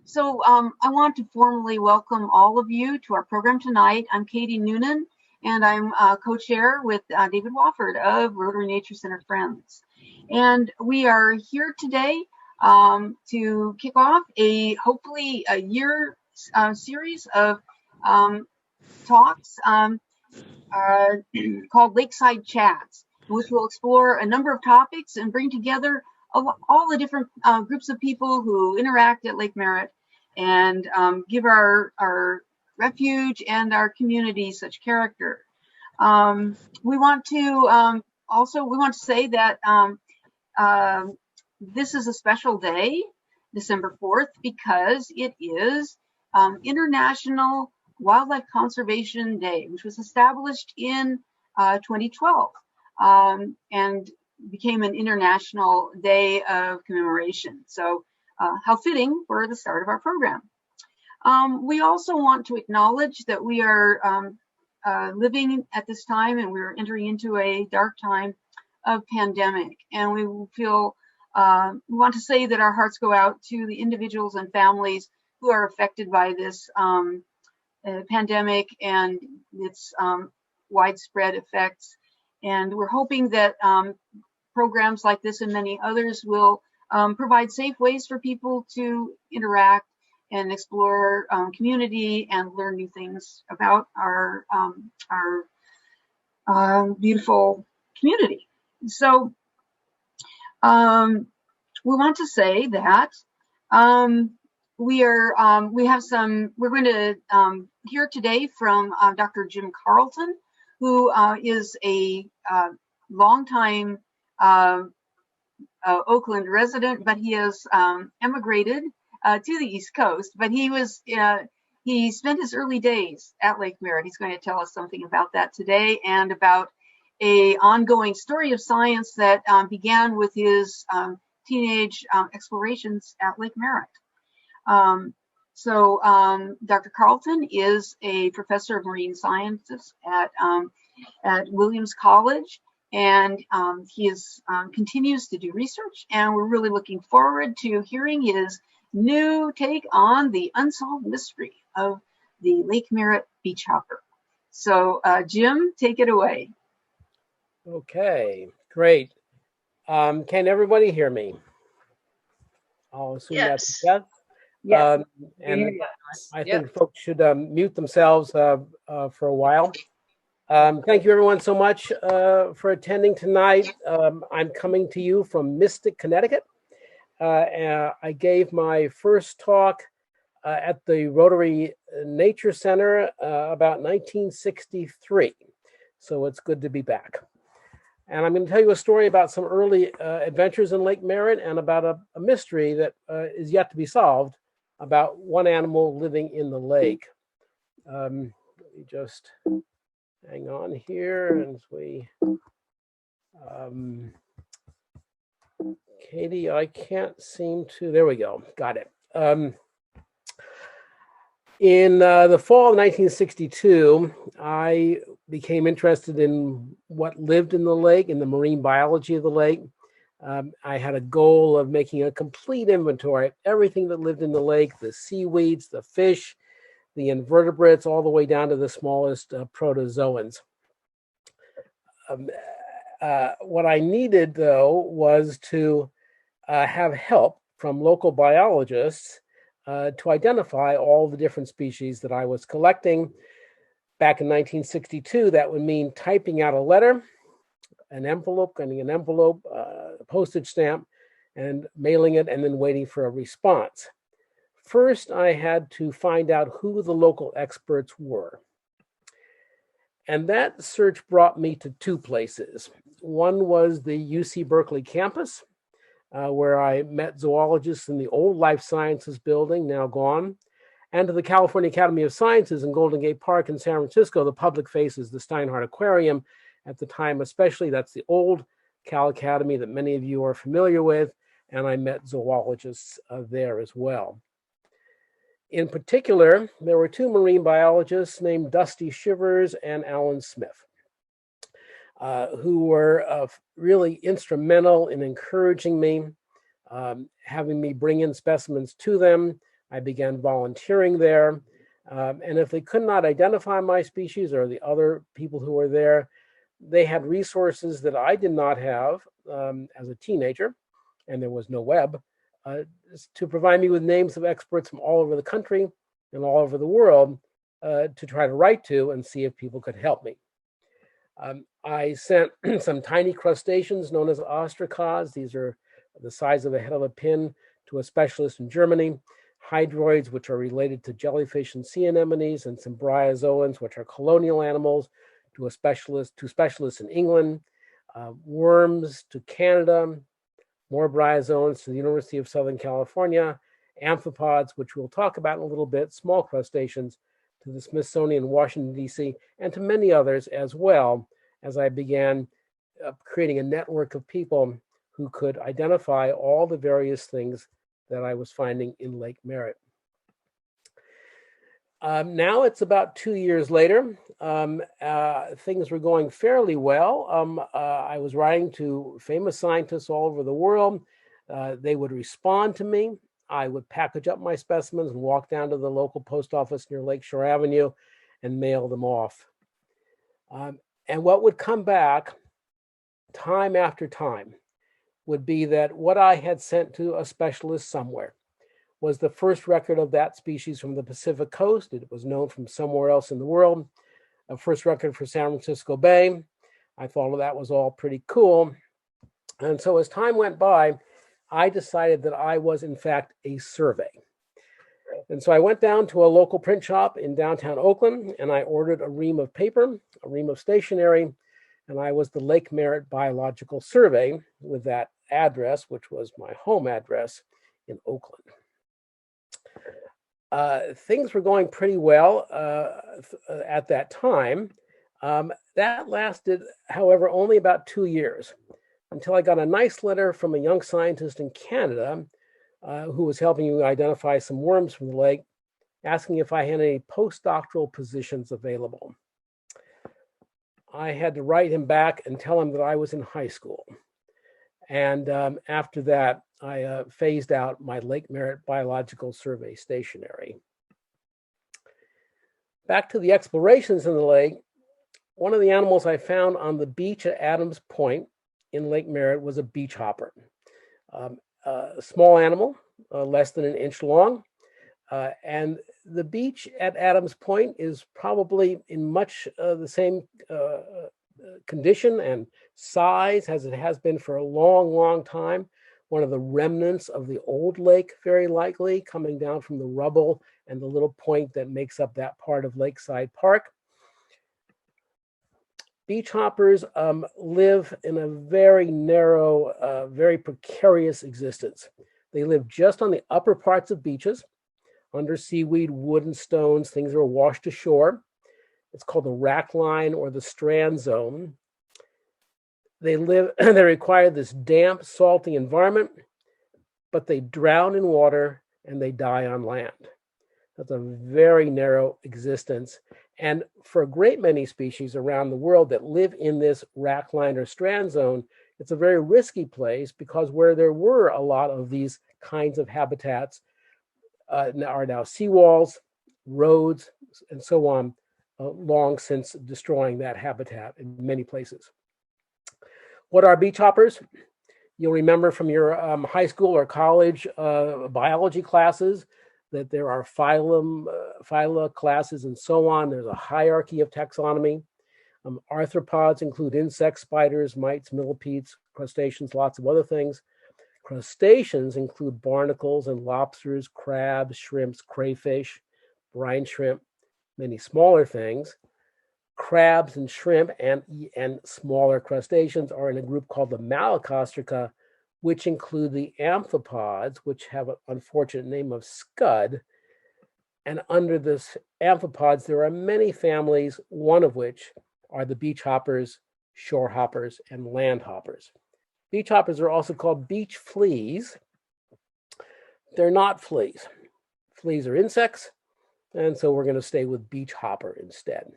So I want to formally welcome all of you to our program tonight. I'm Katie Noonan, and I'm co-chair with David Wofford of Rotary Nature Center Friends. And we are here today to kick off hopefully a year series of talks called Lakeside Chats, which will explore a number of topics and bring together all the different groups of people who interact at Lake Merritt and give our refuge and our community such character. We want to say that this is a special day, December 4th, because it is International Wildlife Conservation Day, which was established in 2012 and became an international day of commemoration. So how fitting for the start of our program. We also want to acknowledge that we are living at this time, and we're entering into a dark time of pandemic. And we want to say that our hearts go out to the individuals and families who are affected by this pandemic and its widespread effects. And we're hoping that programs like this and many others will provide safe ways for people to interact and explore community and learn new things about our beautiful community. So we want to say that we're going to hear today from Dr. Jim Carlton, who is a longtime Oakland resident, but he has emigrated to the East Coast. But he spent his early days at Lake Merritt. He's going to tell us something about that today and about a ongoing story of science that began with his teenage explorations at Lake Merritt. Dr. Carlton is a professor of marine sciences at Williams College, and he continues to do research, and we're really looking forward to hearing his new take on the unsolved mystery of the Lake Merritt beach hopper. So Jim, take it away. Okay, great. Can everybody hear me? I'll assume yes. That's yes. And I think folks should mute themselves for a while. Thank you everyone so much for attending tonight. I'm coming to you from Mystic, Connecticut. I gave my first talk at the Rotary Nature Center about 1963. So it's good to be back. And I'm going to tell you a story about some early adventures in Lake Merritt and about a mystery that is yet to be solved about one animal living in the lake. Let me just hang on here as we... Katie, I can't seem to... There we go. Got it. In the fall of 1962, I became interested in what lived in the lake, in the marine biology of the lake. I had a goal of making a complete inventory of everything that lived in the lake, the seaweeds, the fish, the invertebrates, all the way down to the smallest protozoans. What I needed, though, was to have help from local biologists to identify all the different species that I was collecting. Back in 1962, that would mean typing out a letter, an envelope, getting an envelope, a postage stamp, and mailing it, and then waiting for a response. First, I had to find out who the local experts were. And that search brought me to two places. One was the UC Berkeley campus, where I met zoologists in the old Life Sciences building, now gone, and to the California Academy of Sciences in Golden Gate Park in San Francisco. The public faces the Steinhardt Aquarium at the time, especially. That's the old Cal Academy that many of you are familiar with, and I met zoologists there as well. In particular, there were two marine biologists named Dusty Shivers and Alan Smith, who were really instrumental in encouraging me, having me bring in specimens to them. I began volunteering there. And if they could not identify my species or the other people who were there, they had resources that I did not have as a teenager, and there was no web, to provide me with names of experts from all over the country and all over the world to try to write to and see if people could help me. I sent some tiny crustaceans known as ostracods. These are the size of the head of a pin to a specialist in Germany. Hydroids, which are related to jellyfish and sea anemones, and some bryozoans, which are colonial animals, to specialists in England. Worms to Canada. More bryozoans to the University of Southern California. Amphipods, which we'll talk about in a little bit, small crustaceans, to the Smithsonian, Washington, D.C., and to many others as well, as I began creating a network of people who could identify all the various things that I was finding in Lake Merritt. Now it's about 2 years later. Things were going fairly well. I was writing to famous scientists all over the world. They would respond to me. I would package up my specimens and walk down to the local post office near Lakeshore Avenue and mail them off. And what would come back time after time would be that what I had sent to a specialist somewhere was the first record of that species from the Pacific coast. It was known from somewhere else in the world. A first record for San Francisco Bay. I thought that was all pretty cool. And so as time went by, I decided that I was in fact a survey. And so I went down to a local print shop in downtown Oakland, and I ordered a ream of paper, a ream of stationery, and I was the Lake Merritt Biological Survey with that address, which was my home address in Oakland. Things were going pretty well at that time. That lasted, however, only about 2 years, until I got a nice letter from a young scientist in Canada who was helping me identify some worms from the lake, asking if I had any postdoctoral positions available. I had to write him back and tell him that I was in high school. And after that, I phased out my Lake Merritt Biological Survey stationery. Back to the explorations in the lake, one of the animals I found on the beach at Adams Point in Lake Merritt was a beach hopper. A small animal, less than an inch long. And the beach at Adams Point is probably in much the same condition and size as it has been for a long, long time. One of the remnants of the old lake, very likely, coming down from the rubble and the little point that makes up that part of Lakeside Park. Beach hoppers live in a very narrow, very precarious existence. They live just on the upper parts of beaches, under seaweed, wood, and stones, things that are washed ashore. It's called the rack line or the strand zone. They require this damp, salty environment, but they drown in water and they die on land. That's a very narrow existence. And for a great many species around the world that live in this rack line or strand zone, it's a very risky place because where there were a lot of these kinds of habitats are now seawalls, roads, and so on, long since destroying that habitat in many places. What are beach hoppers? You'll remember from your high school or college biology classes that there are phyla classes and so on. There's a hierarchy of taxonomy. Arthropods include insects, spiders, mites, millipedes, crustaceans, lots of other things. Crustaceans include barnacles and lobsters, crabs, shrimps, crayfish, brine shrimp, many smaller things. Crabs and shrimp and smaller crustaceans are in a group called the Malacostraca, which include the amphipods, which have an unfortunate name of scud. And under this amphipods, there are many families, one of which are the beach hoppers, shore hoppers, and land hoppers. Beach hoppers are also called beach fleas. They're not fleas. Fleas are insects, and so we're going to stay with beach hopper instead.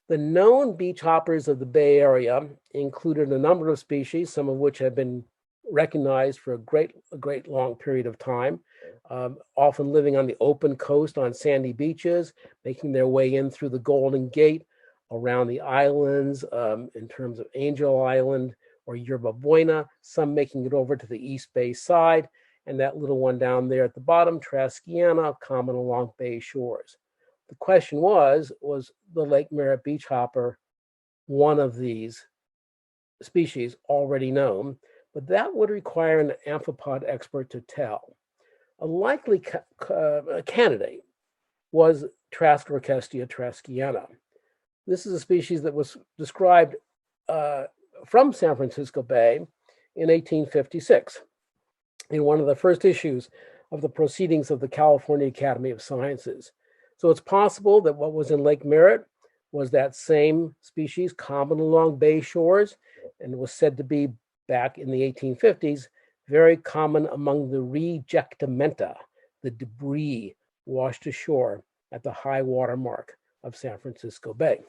The known beach hoppers of the Bay Area included a number of species, some of which have been recognized for a great long period of time, often living on the open coast on sandy beaches, making their way in through the Golden Gate, around the islands, in terms of Angel Island or Yerba Buena, some making it over to the East Bay side, and that little one down there at the bottom, Traskiana, common along bay shores. The question was the Lake Merritt beach hopper one of these species already known? But that would require an amphipod expert to tell. A likely candidate was Trasorchestia traskiana. This is a species that was described from San Francisco Bay in 1856 in one of the first issues of the Proceedings of the California Academy of Sciences. So it's possible that what was in Lake Merritt was that same species common along bay shores, and was said to be, back in the 1850s, very common among the rejectamenta, the debris washed ashore at the high water mark of San Francisco Bay.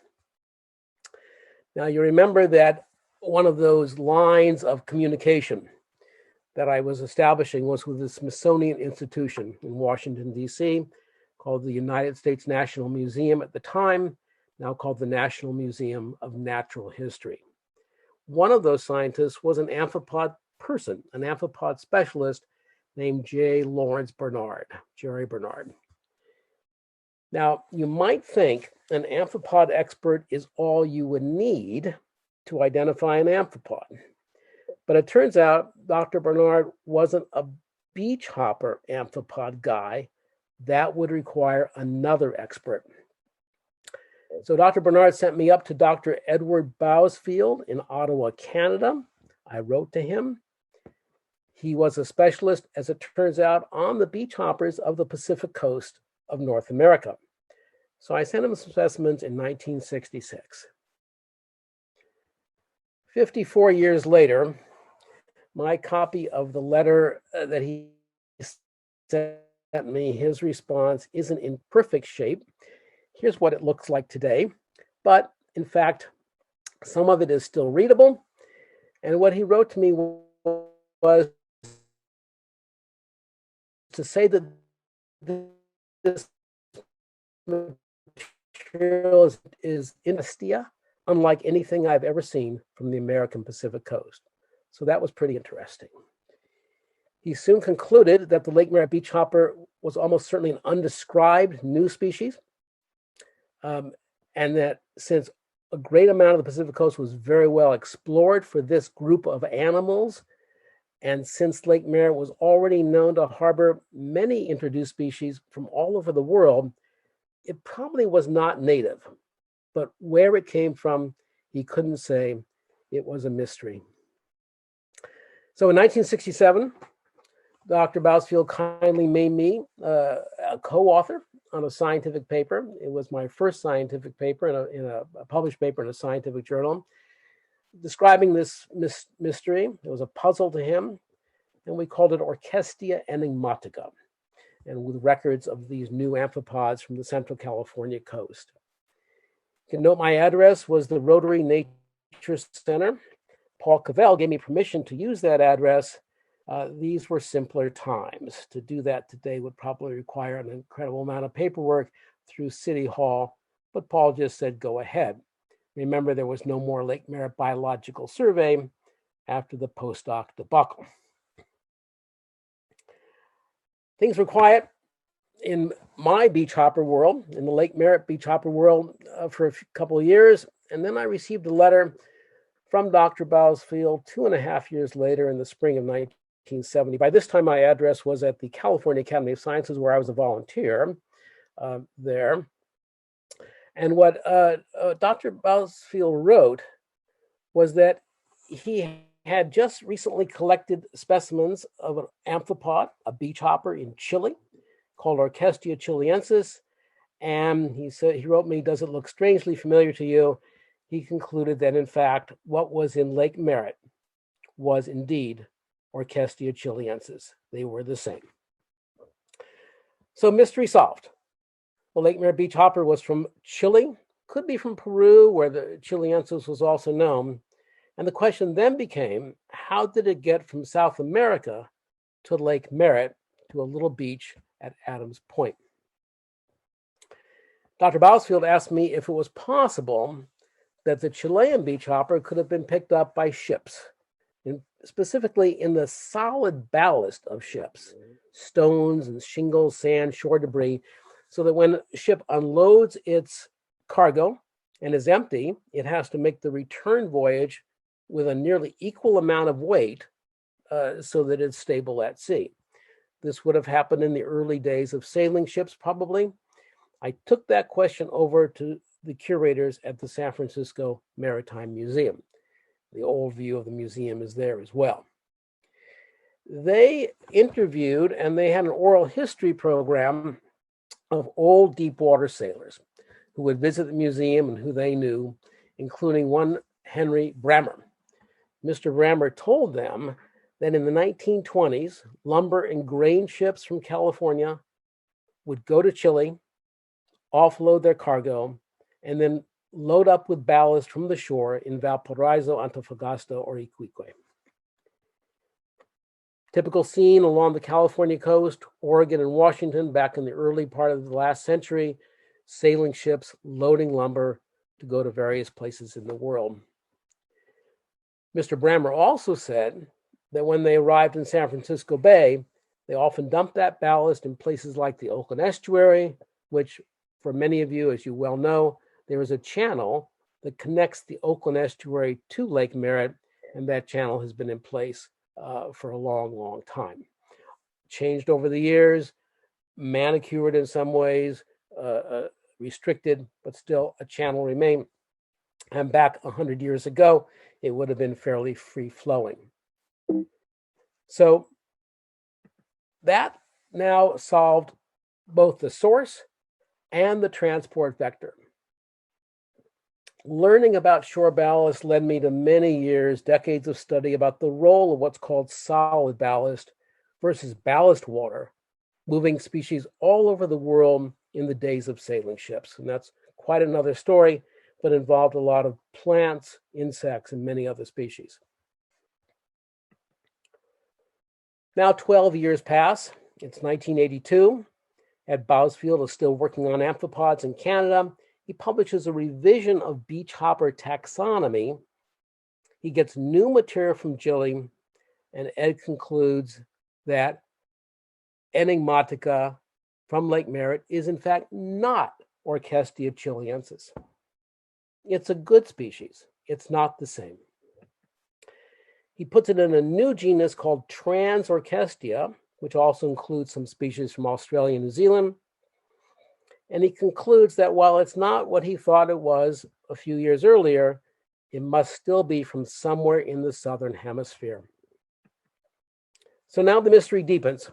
Now, you remember that one of those lines of communication that I was establishing was with the Smithsonian Institution in Washington, D.C., called the United States National Museum at the time, now called the National Museum of Natural History. One of those scientists was an amphipod person, an amphipod specialist named J. Lawrence Bernard, Jerry Bernard. Now, you might think an amphipod expert is all you would need to identify an amphipod. But it turns out Dr. Bernard wasn't a beach hopper amphipod guy. That would require another expert. So Dr. Bernard sent me up to Dr. Edward Bousfield in Ottawa, Canada. I wrote to him. He was a specialist, as it turns out, on the beach hoppers of the Pacific coast of North America. So I sent him some specimens in 1966. 54 years later, my copy of the letter that he sent me, his response, isn't in perfect shape. Here's what it looks like today. But in fact, some of it is still readable. And what he wrote to me was to say that this material is inestia, unlike anything I've ever seen from the American Pacific coast. So that was pretty interesting. He soon concluded that the Lake Merritt beach hopper was almost certainly an undescribed new species, and that since a great amount of the Pacific coast was very well explored for this group of animals, and since Lake Merritt was already known to harbor many introduced species from all over the world, it probably was not native. But where it came from, he couldn't say. It was a mystery. So in 1967, Dr. Bousfield kindly made me a co-author on a scientific paper. It was my first scientific paper in a published paper in a scientific journal, describing this mystery. It was a puzzle to him, and we called it Orchestia Enigmatica, and with records of these new amphipods from the Central California coast. You can note my address was the Rotary Nature Center. Paul Cavell gave me permission to use that address. These were simpler times. To do that today would probably require an incredible amount of paperwork through City Hall, but Paul just said, go ahead. Remember, there was no more Lake Merritt Biological Survey after the postdoc debacle. Things were quiet in my beach hopper world, in the Lake Merritt beach hopper world, for a couple of years. And then I received a letter from Dr. Bousfield 2.5 years later in the spring of 1970. By this time, my address was at the California Academy of Sciences, where I was a volunteer there. And what Dr. Bousfield wrote was that he had just recently collected specimens of an amphipod, a beach hopper in Chile, called Orchestia chiliensis. And he wrote me, does it look strangely familiar to you? he concluded that, in fact, what was in Lake Merritt was indeed Orchestia chilensis. They were the same. So mystery solved. The Lake Merritt beach hopper was from Chile, could be from Peru, where the chilensis was also known. And the question then became, how did it get from South America to Lake Merritt, to a little beach at Adams Point? Dr. Bousfield asked me if it was possible that the Chilean beach hopper could have been picked up by ships, specifically in the solid ballast of ships, stones and shingles, sand, shore debris, so that when a ship unloads its cargo and is empty, it has to make the return voyage with a nearly equal amount of weight so that it's stable at sea. This would have happened in the early days of sailing ships, probably. I took that question over to the curators at the San Francisco Maritime Museum. The old view of the museum is there as well. They interviewed, and they had an oral history program of old deep water sailors who would visit the museum and who they knew, including one Henry Brammer. Mr. Brammer told them that in the 1920s, lumber and grain ships from California would go to Chile, offload their cargo, and then load up with ballast from the shore in Valparaiso, Antofagasta, or Iquique. Typical scene along the California coast, Oregon and Washington back in the early part of the last century, sailing ships loading lumber to go to various places in the world. Mr. Brammer also said that when they arrived in San Francisco Bay, they often dumped that ballast in places like the Oakland Estuary, which for many of you, as you well know, there is a channel that connects the Oakland Estuary to Lake Merritt, and that channel has been in place for a long, long time. Changed over the years, manicured in some ways, restricted, but still a channel remained. And back 100 years ago, it would have been fairly free-flowing. So that now solved both the source and the transport vector. Learning about shore ballast led me to many years, decades of study about the role of what's called solid ballast versus ballast water, moving species all over the world in the days of sailing ships. And that's quite another story, but involved a lot of plants, insects, and many other species. Now 12 years pass. It's 1982. Ed Bousfield is still working on amphipods in Canada. He publishes a revision of beach hopper taxonomy. He gets new material from Chile, and Ed concludes that Enigmatica from Lake Merritt is in fact not Orchestia chilensis. It's a good species. It's not the same. He puts it in a new genus called Transorchestia, which also includes some species from Australia and New Zealand. And he concludes that while it's not what he thought it was a few years earlier, it must still be from somewhere in the southern hemisphere. So now the mystery deepens.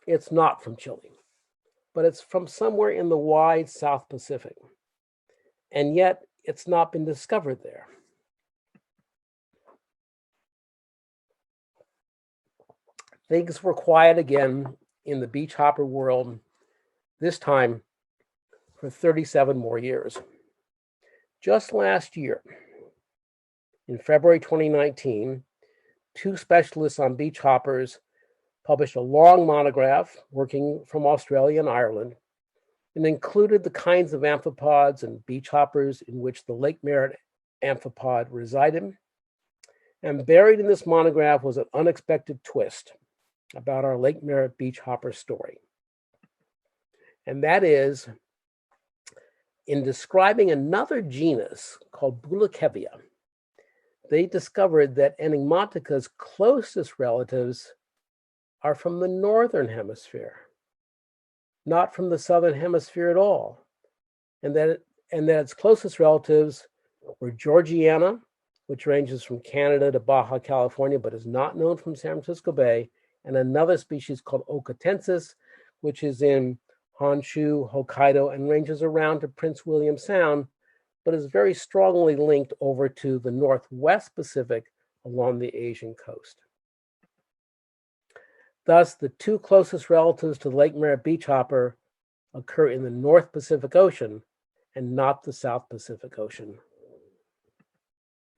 It's not from Chile, but it's from somewhere in the wide South Pacific. And yet it's not been discovered there. Things were quiet again in the beach hopper world, this time for 37 more years. Just last year, in February 2019, two specialists on beach hoppers published a long monograph working from Australia and Ireland, and included the kinds of amphipods and beach hoppers in which the Lake Merritt amphipod resided. And buried in this monograph was an unexpected twist about our Lake Merritt beach hopper story. And that is, in describing another genus called Bulychaeva, they discovered that Enigmatica's closest relatives are from the northern hemisphere, not from the southern hemisphere at all. And that its closest relatives were Georgiana, which ranges from Canada to Baja California, but is not known from San Francisco Bay, and another species called Oketensis, which is in Honshu, Hokkaido, and ranges around to Prince William Sound, but is very strongly linked over to the Northwest Pacific along the Asian coast. Thus, the two closest relatives to the Lake Merritt beachhopper occur in the North Pacific Ocean and not the South Pacific Ocean.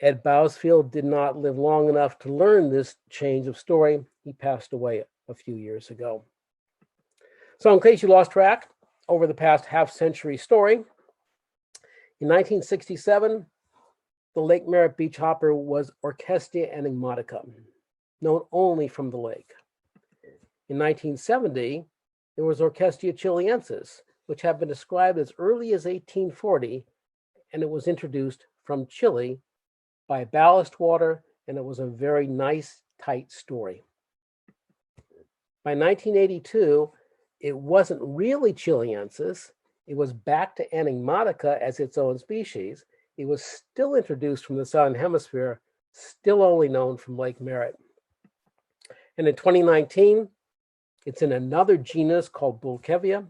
Ed Bousfield did not live long enough to learn this change of story. He passed away a few years ago. So in case you lost track, over the past half-century story, in 1967, the Lake Merritt beachhopper was Orchestia enigmatica, known only from the lake. In 1970, there was Orchestia chilensis, which had been described as early as 1840, and it was introduced from Chile by ballast water, and it was a very nice, tight story. By 1982, it wasn't really chilensis. It was back to enigmatica as its own species. It was still introduced from the Southern Hemisphere, still only known from Lake Merritt. And in 2019, it's in another genus called Bulychaeva.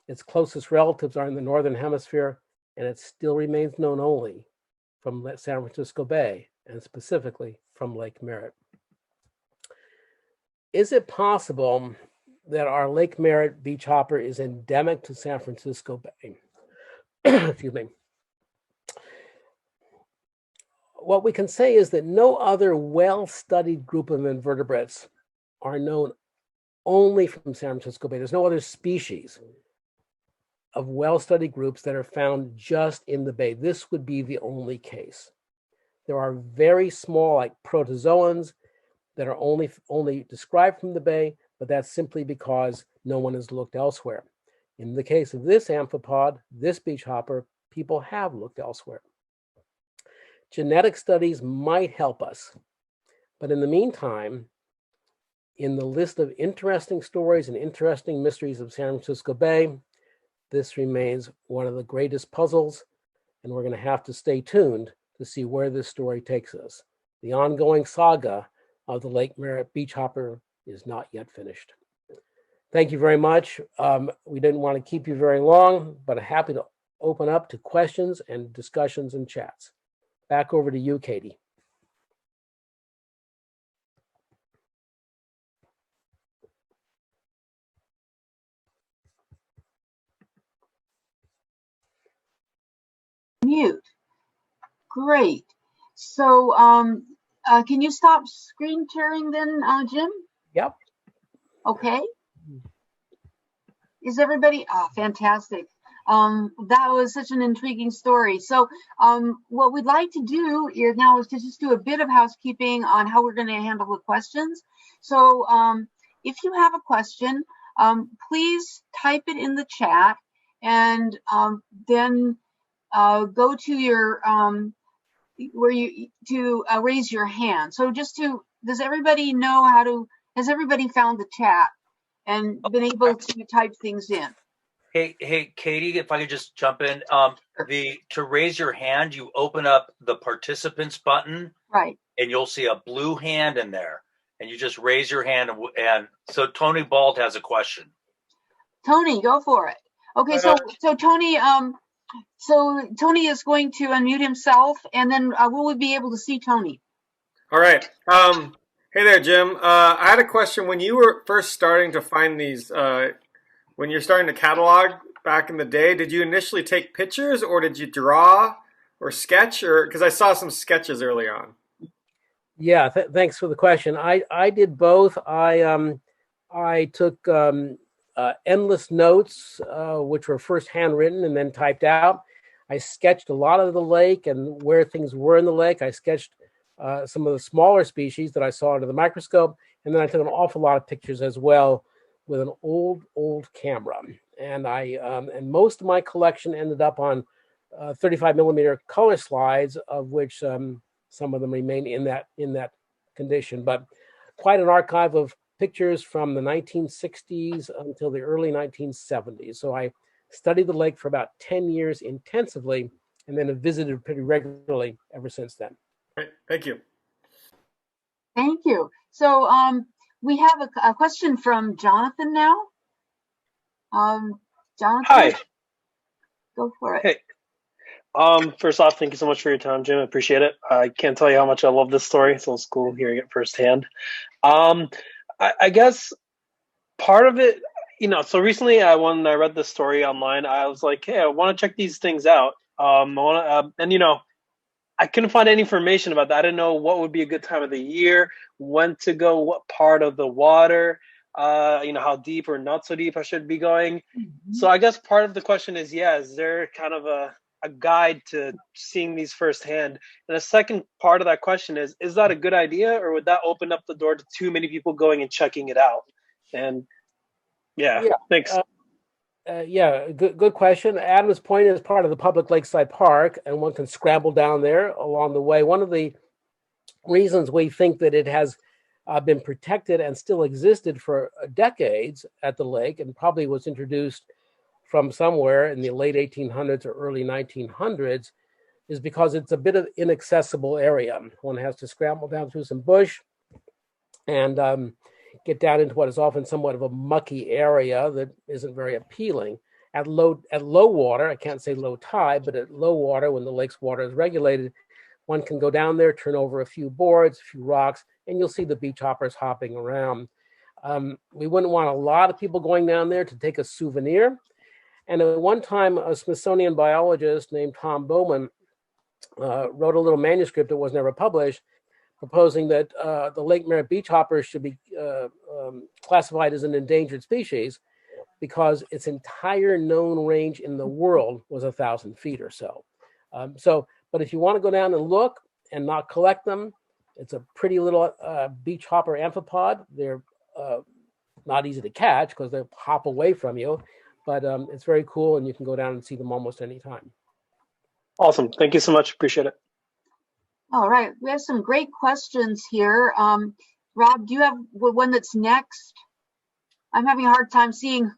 Its closest relatives are in the Northern Hemisphere, and it still remains known only from San Francisco Bay, and specifically from Lake Merritt. Is it possible that our Lake Merritt beachhopper is endemic to San Francisco Bay? Excuse me. What we can say is that no other well-studied group of invertebrates are known only from San Francisco Bay. There's no other species of well-studied groups that are found just in the bay. This would be the only case. There are very small, like protozoans, that are only described from the bay, but that's simply because no one has looked elsewhere. In the case of this amphipod, this beachhopper, people have looked elsewhere. Genetic studies might help us, but in the meantime, in the list of interesting stories and interesting mysteries of San Francisco Bay, this remains one of the greatest puzzles, and we're going to have to stay tuned to see where this story takes us. The ongoing saga of the Lake Merritt beachhopper is not yet finished. Thank you very much. We didn't want to keep you very long, but I'm happy to open up to questions and discussions and chats. Back over to you, Katie. Mute. Great. So can you stop screen sharing then, Jim? Yep. Okay. Is everybody? Fantastic. That was such an intriguing story. So what we'd like to do is now is to just do a bit of housekeeping on how we're going to handle the questions. So if you have a question, please type it in the chat, and then go to your raise your hand. So does everybody know how to? Has everybody found the chat and been able to type things in? Hey, Katie, if I could just jump in. To raise your hand, you open up the participants button, right? And you'll see a blue hand in there, and you just raise your hand. And so Tony Bald has a question. Tony, go for it. Okay, so Tony, Tony is going to unmute himself, and then will we be able to see Tony? All right. Hey there, Jim. I had a question. When you were first starting to find these, when you're starting to catalog back in the day, did you initially take pictures, or did you draw or sketch? Or because I saw some sketches early on. Yeah, thanks for the question. I did both. I took endless notes, which were first handwritten and then typed out. I sketched a lot of the lake and where things were in the lake. I sketched some of the smaller species that I saw under the microscope, and then I took an awful lot of pictures as well with an old camera. And and most of my collection ended up on 35 millimeter color slides, of which some of them remain in that condition. But quite an archive of pictures from the 1960s until the early 1970s. So I studied the lake for about 10 years intensively, and then have visited pretty regularly ever since then. Thank you. Thank you. So we have a question from Jonathan now. Jonathan, hi. Go for it. Hey, First off, thank you so much for your time, Jim. I appreciate it. I can't tell you how much I love this story, so it's cool hearing it firsthand. Um, I guess part of it, so recently when I read this story online, I was like, hey, I want to check these things out. I couldn't find any information about that. I didn't know what would be a good time of the year, when to go, what part of the water, how deep or not so deep I should be going. So I guess part of the question is, is there kind of a guide to seeing these firsthand? And the second part of that question is that a good idea, or would that open up the door to too many people going and checking it out? And thanks. Good question. Adam's Point is part of the public Lakeside Park, and one can scramble down there along the way. One of the reasons we think that it has been protected and still existed for decades at the lake, and probably was introduced from somewhere in the late 1800s or early 1900s, is because it's a bit of inaccessible area. One has to scramble down through some bush and get down into what is often somewhat of a mucky area that isn't very appealing. At low water, I can't say low tide, but at low water, when the lake's water is regulated, one can go down there, turn over a few boards, a few rocks, and you'll see the beach hoppers hopping around. We wouldn't want a lot of people going down there to take a souvenir. And at one time, a Smithsonian biologist named Tom Bowman wrote a little manuscript that was never published, proposing that the Lake Merritt beach hopper should be classified as an endangered species because its entire known range in the world was 1,000 feet or so. But if you want to go down and look and not collect them, it's a pretty little beach hopper amphipod. They're not easy to catch because they hop away from you, but it's very cool, and you can go down and see them almost any time. Awesome. Thank you so much. Appreciate it. All right, we have some great questions here. Rob, do you have one that's next? I'm having a hard time seeing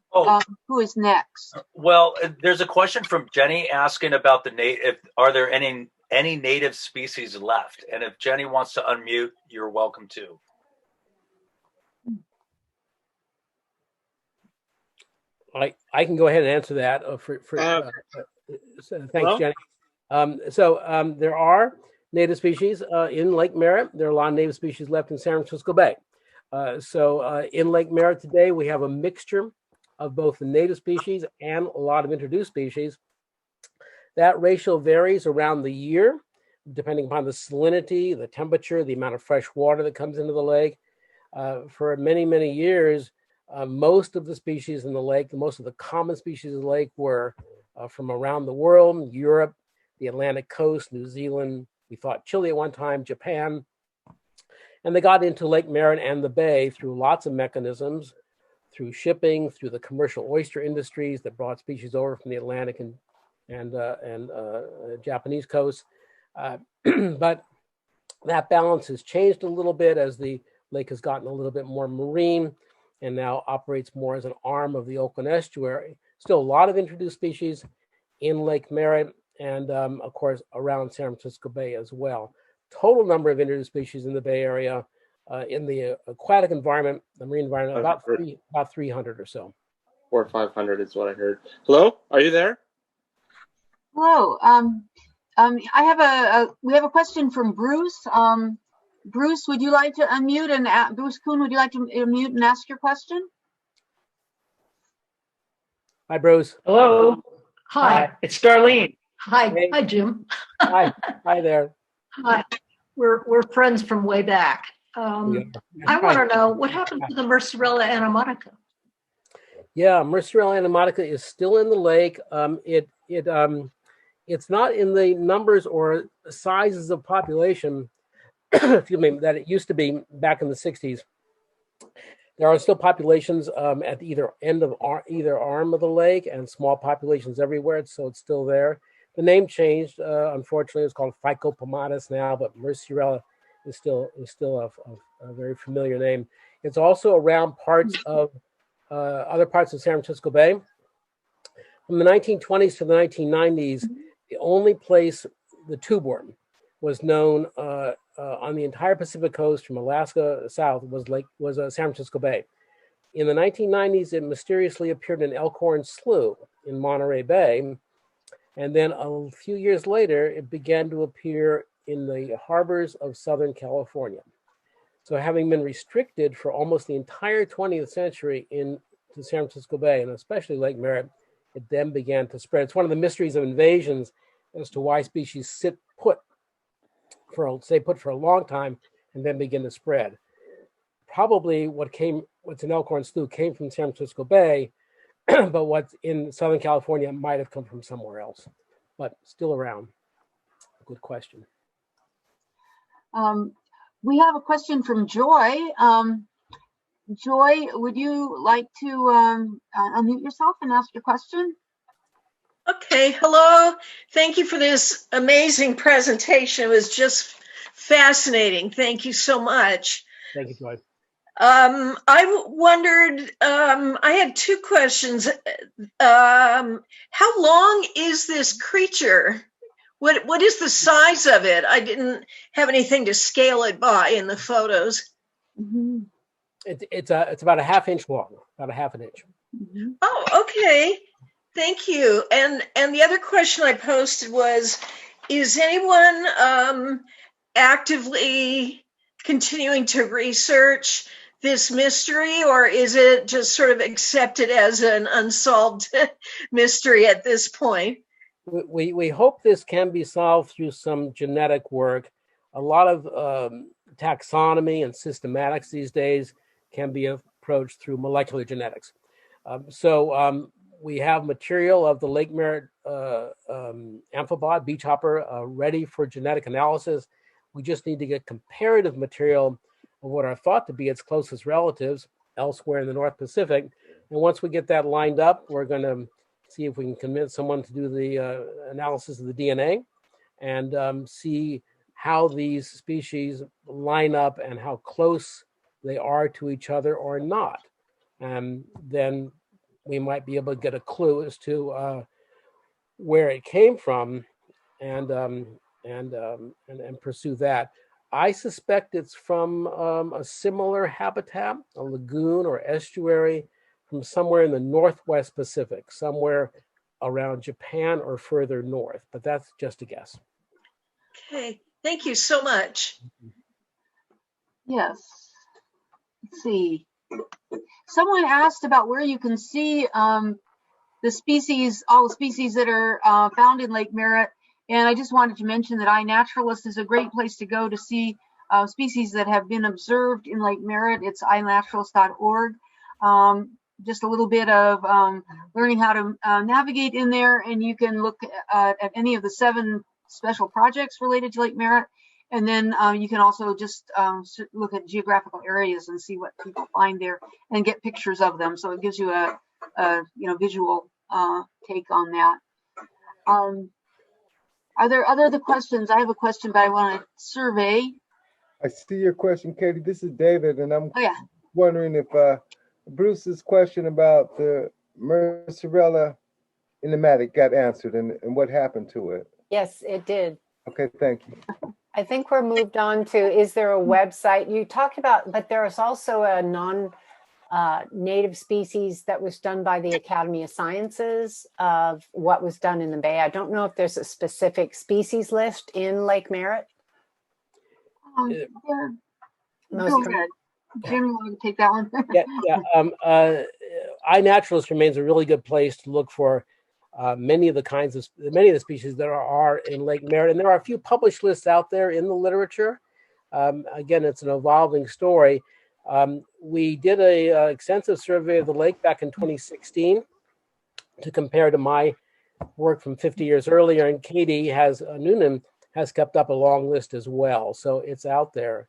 who is next. Well, there's a question from Jenny asking about are there any native species left? And if Jenny wants to unmute, you're welcome to. I can go ahead and answer that. Thanks, Jenny. There are native species in Lake Merritt. There are a lot of native species left in San Francisco Bay. In Lake Merritt today, we have a mixture of both the native species and a lot of introduced species. That ratio varies around the year, depending upon the salinity, the temperature, the amount of fresh water that comes into the lake. For many, many years, most of the species in the lake, most of the common species of the lake were from around the world: Europe, the Atlantic coast, New Zealand. We thought Chile at one time, Japan. And they got into Lake Merritt and the bay through lots of mechanisms, through shipping, through the commercial oyster industries that brought species over from the Atlantic and Japanese coast. But that balance has changed a little bit as the lake has gotten a little bit more marine and now operates more as an arm of the Oakland estuary. Still a lot of introduced species in Lake Merritt and of course around San Francisco Bay as well. Total number of introduced species in the Bay Area in the aquatic environment, the marine environment, about 300 or so. Or 500 is what I heard. Hello, are you there? Hello. We have a question from Bruce. Bruce, would you like to unmute, and Bruce Kuhn, would you like to unmute and ask your question? Hi, Bruce. Hello. Hi. It's Darlene. Hi. Hey. Hi, Jim. Hi there. Hi. We're friends from way back. I want to know what happened to the Mercerella enigmatica. Yeah, Mercerella enigmatica is still in the lake. It's not in the numbers or sizes of population, excuse me, that it used to be back in the 60s. There are still populations at either end of either arm of the lake, and small populations everywhere, so it's still there. The name changed, unfortunately. It's called Phycopomatus now, but Mercerella is still a very familiar name. It's also around parts of other parts of San Francisco Bay. From the 1920s to the 1990s, the only place the tube worm was known on the entire Pacific coast from Alaska south was San Francisco Bay. In the 1990s, it mysteriously appeared in Elkhorn Slough in Monterey Bay. And then a few years later, it began to appear in the harbors of Southern California. So having been restricted for almost the entire 20th century into San Francisco Bay, and especially Lake Merritt, it then began to spread. It's one of the mysteries of invasions as to why species stay put for a long time and then begin to spread. Probably what's in Elkhorn Slough came from San Francisco Bay, but what's in Southern California might have come from somewhere else, but still around. Good question. We have a question from Joy. Joy, would you like to unmute yourself and ask your question? Okay, hello. Thank you for this amazing presentation. It was just fascinating. Thank you so much. Thank you, Joy. I wondered, I had two questions. How long is this creature? What is the size of it? I didn't have anything to scale it by in the photos. Mm-hmm. It's about a ½ inch long, about a ½ inch. Mm-hmm. Oh, okay. Thank you. And the other question I posted was, is anyone actively continuing to research this mystery, or is it just sort of accepted as an unsolved mystery at this point? We hope this can be solved through some genetic work. A lot of taxonomy and systematics these days can be approached through molecular genetics. We have material of the Lake Merritt amphipod, beach hopper, ready for genetic analysis. We just need to get comparative material of what are thought to be its closest relatives elsewhere in the North Pacific. And once we get that lined up, we're going to see if we can convince someone to do the analysis of the DNA and see how these species line up and how close they are to each other or not. And then we might be able to get a clue as to where it came from and pursue that. I suspect it's from a similar habitat, a lagoon or estuary from somewhere in the Northwest Pacific, somewhere around Japan or further north, but that's just a guess. Okay, thank you so much. Yes. Let's see. Someone asked about where you can see the species, all the species that are found in Lake Merritt. And I just wanted to mention that iNaturalist is a great place to go to see species that have been observed in Lake Merritt. It's iNaturalist.org. Just a little bit of learning how to navigate in there, and you can look at any of the 7 special projects related to Lake Merritt. And then you can also just look at geographical areas and see what people find there and get pictures of them. So it gives you a visual take on that. Are there other questions? I have a question, but I want to survey. I see your question, Katie. This is David, and I'm wondering if Bruce's question about the Mercerella enigmatic got answered and what happened to it. Yes, it did. Okay, thank you. I think we're moved on to, is there a website? You talked about, but there is also a non-native species that was done by the Academy of Sciences of what was done in the Bay. I don't know if there's a specific species list in Lake Merritt. Go ahead. Jim, you want to take that one? iNaturalist remains a really good place to look for many of the species that are in Lake Merritt, and there are a few published lists out there in the literature. Again, it's an evolving story. We did a extensive survey of the lake back in 2016 to compare to my work from 50 years earlier, and Katie Noonan has kept up a long list as well. So it's out there,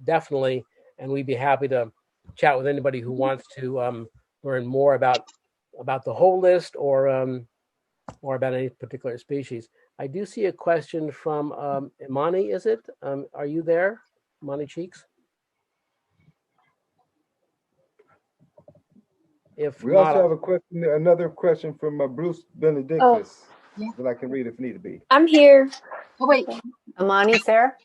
definitely, and we'd be happy to chat with anybody who wants to learn more about the whole list or about any particular species. I do see a question from Imani, is it? Are you there, Imani Cheeks? If we not, also have a question, another question from Bruce Benedictus that I can read if need be. I'm here. Oh, wait. Imani's there?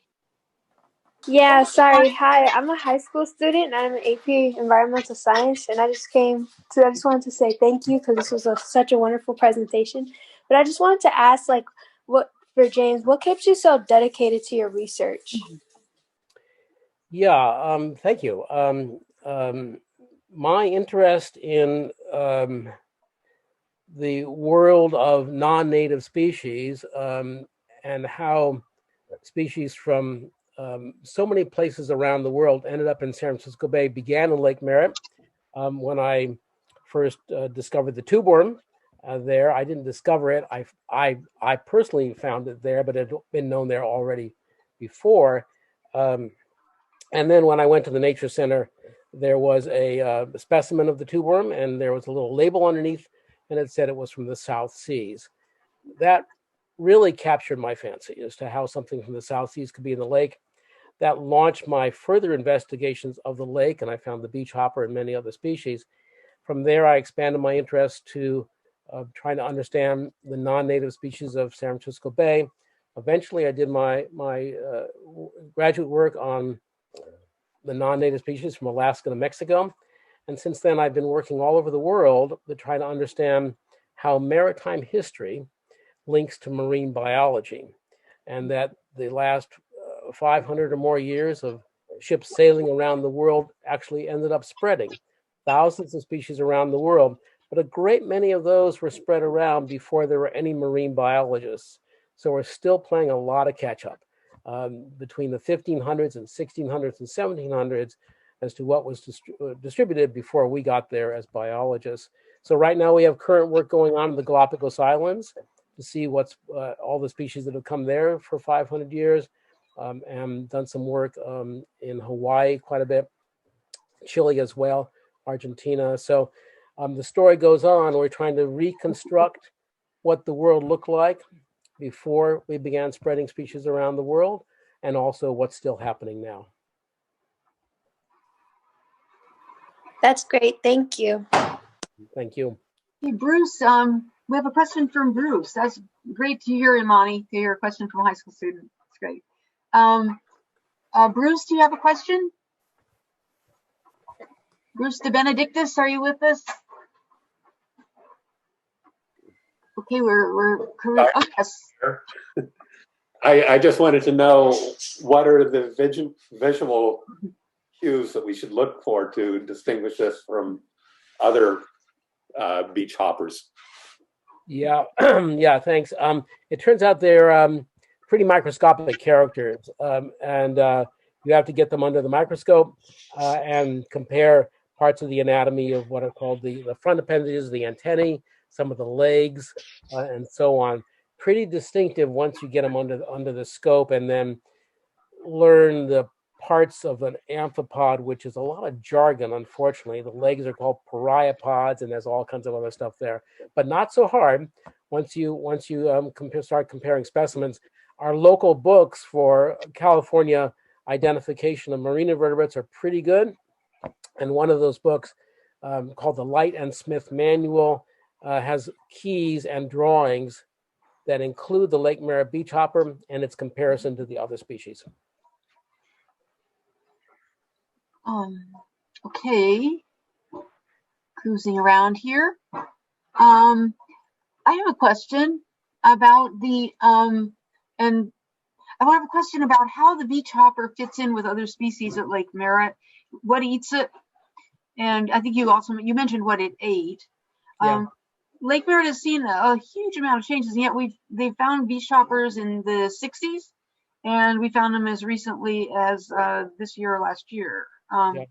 Yeah, sorry. Hi, I'm a high school student and I'm an AP Environmental Science, and I just wanted to say thank you because this was such a wonderful presentation. But I just wanted to ask, like, for James, what keeps you so dedicated to your research? Yeah, thank you. My interest in the world of non-native species and how species from so many places around the world ended up in San Francisco Bay began in Lake Merritt. When I first discovered the tube worm there, I didn't discover it. I personally found it there, but it had been known there already before. And then when I went to the Nature Center, there was a specimen of the tube worm, and there was a little label underneath, and it said it was from the South Seas. That really captured my fancy as to how something from the South Seas could be in the lake. That launched my further investigations of the lake, and I found the beach hopper and many other species. From there, I expanded my interest to trying to understand the non-native species of San Francisco Bay. Eventually, I did my graduate work on the non-native species from Alaska to Mexico. And since then, I've been working all over the world to try to understand how maritime history links to marine biology, and that the last 500 or more years of ships sailing around the world actually ended up spreading thousands of species around the world. But a great many of those were spread around before there were any marine biologists. So we're still playing a lot of catch up between the 1500s and 1600s and 1700s as to what was distributed before we got there as biologists. So right now we have current work going on in the Galapagos Islands to see what's all the species that have come there for 500 years, and done some work in Hawaii quite a bit, Chile as well, Argentina. So the story goes on. We're trying to reconstruct what the world looked like before we began spreading species around the world, and also what's still happening now. That's great. Thank you. Thank you. Hey, Bruce, we have a question from Bruce. That's great to hear, Imani, to hear a question from a high school student. It's great. Bruce, do you have a question? Bruce de Benedictus, are you with us? Okay, we're oh, yes. I just wanted to know, what are the visual cues that we should look for to distinguish this from other beach hoppers? Yeah, yeah, thanks. It turns out they're pretty microscopic characters, and you have to get them under the microscope and compare parts of the anatomy of what are called the front appendages, the antennae, some of the legs, and so on. Pretty distinctive once you get them under the scope, and then learn the parts of an amphipod, which is a lot of jargon, unfortunately. The legs are called pariapods, and there's all kinds of other stuff there, but not so hard once you start comparing specimens. Our local books for California identification of marine invertebrates are pretty good, and one of those books called the Light and Smith Manual has keys and drawings that include the Lake Merritt beach hopper and its comparison to the other species. Okay, cruising around here. I have a question about the and I have a question about how the beach hopper fits in with other species at Lake Merritt. What eats it, and I think you mentioned what it ate. Yeah. Lake Merritt has seen a huge amount of changes, and yet they found beach hoppers in the 60s, and we found them as recently as this year or last year. Yeah.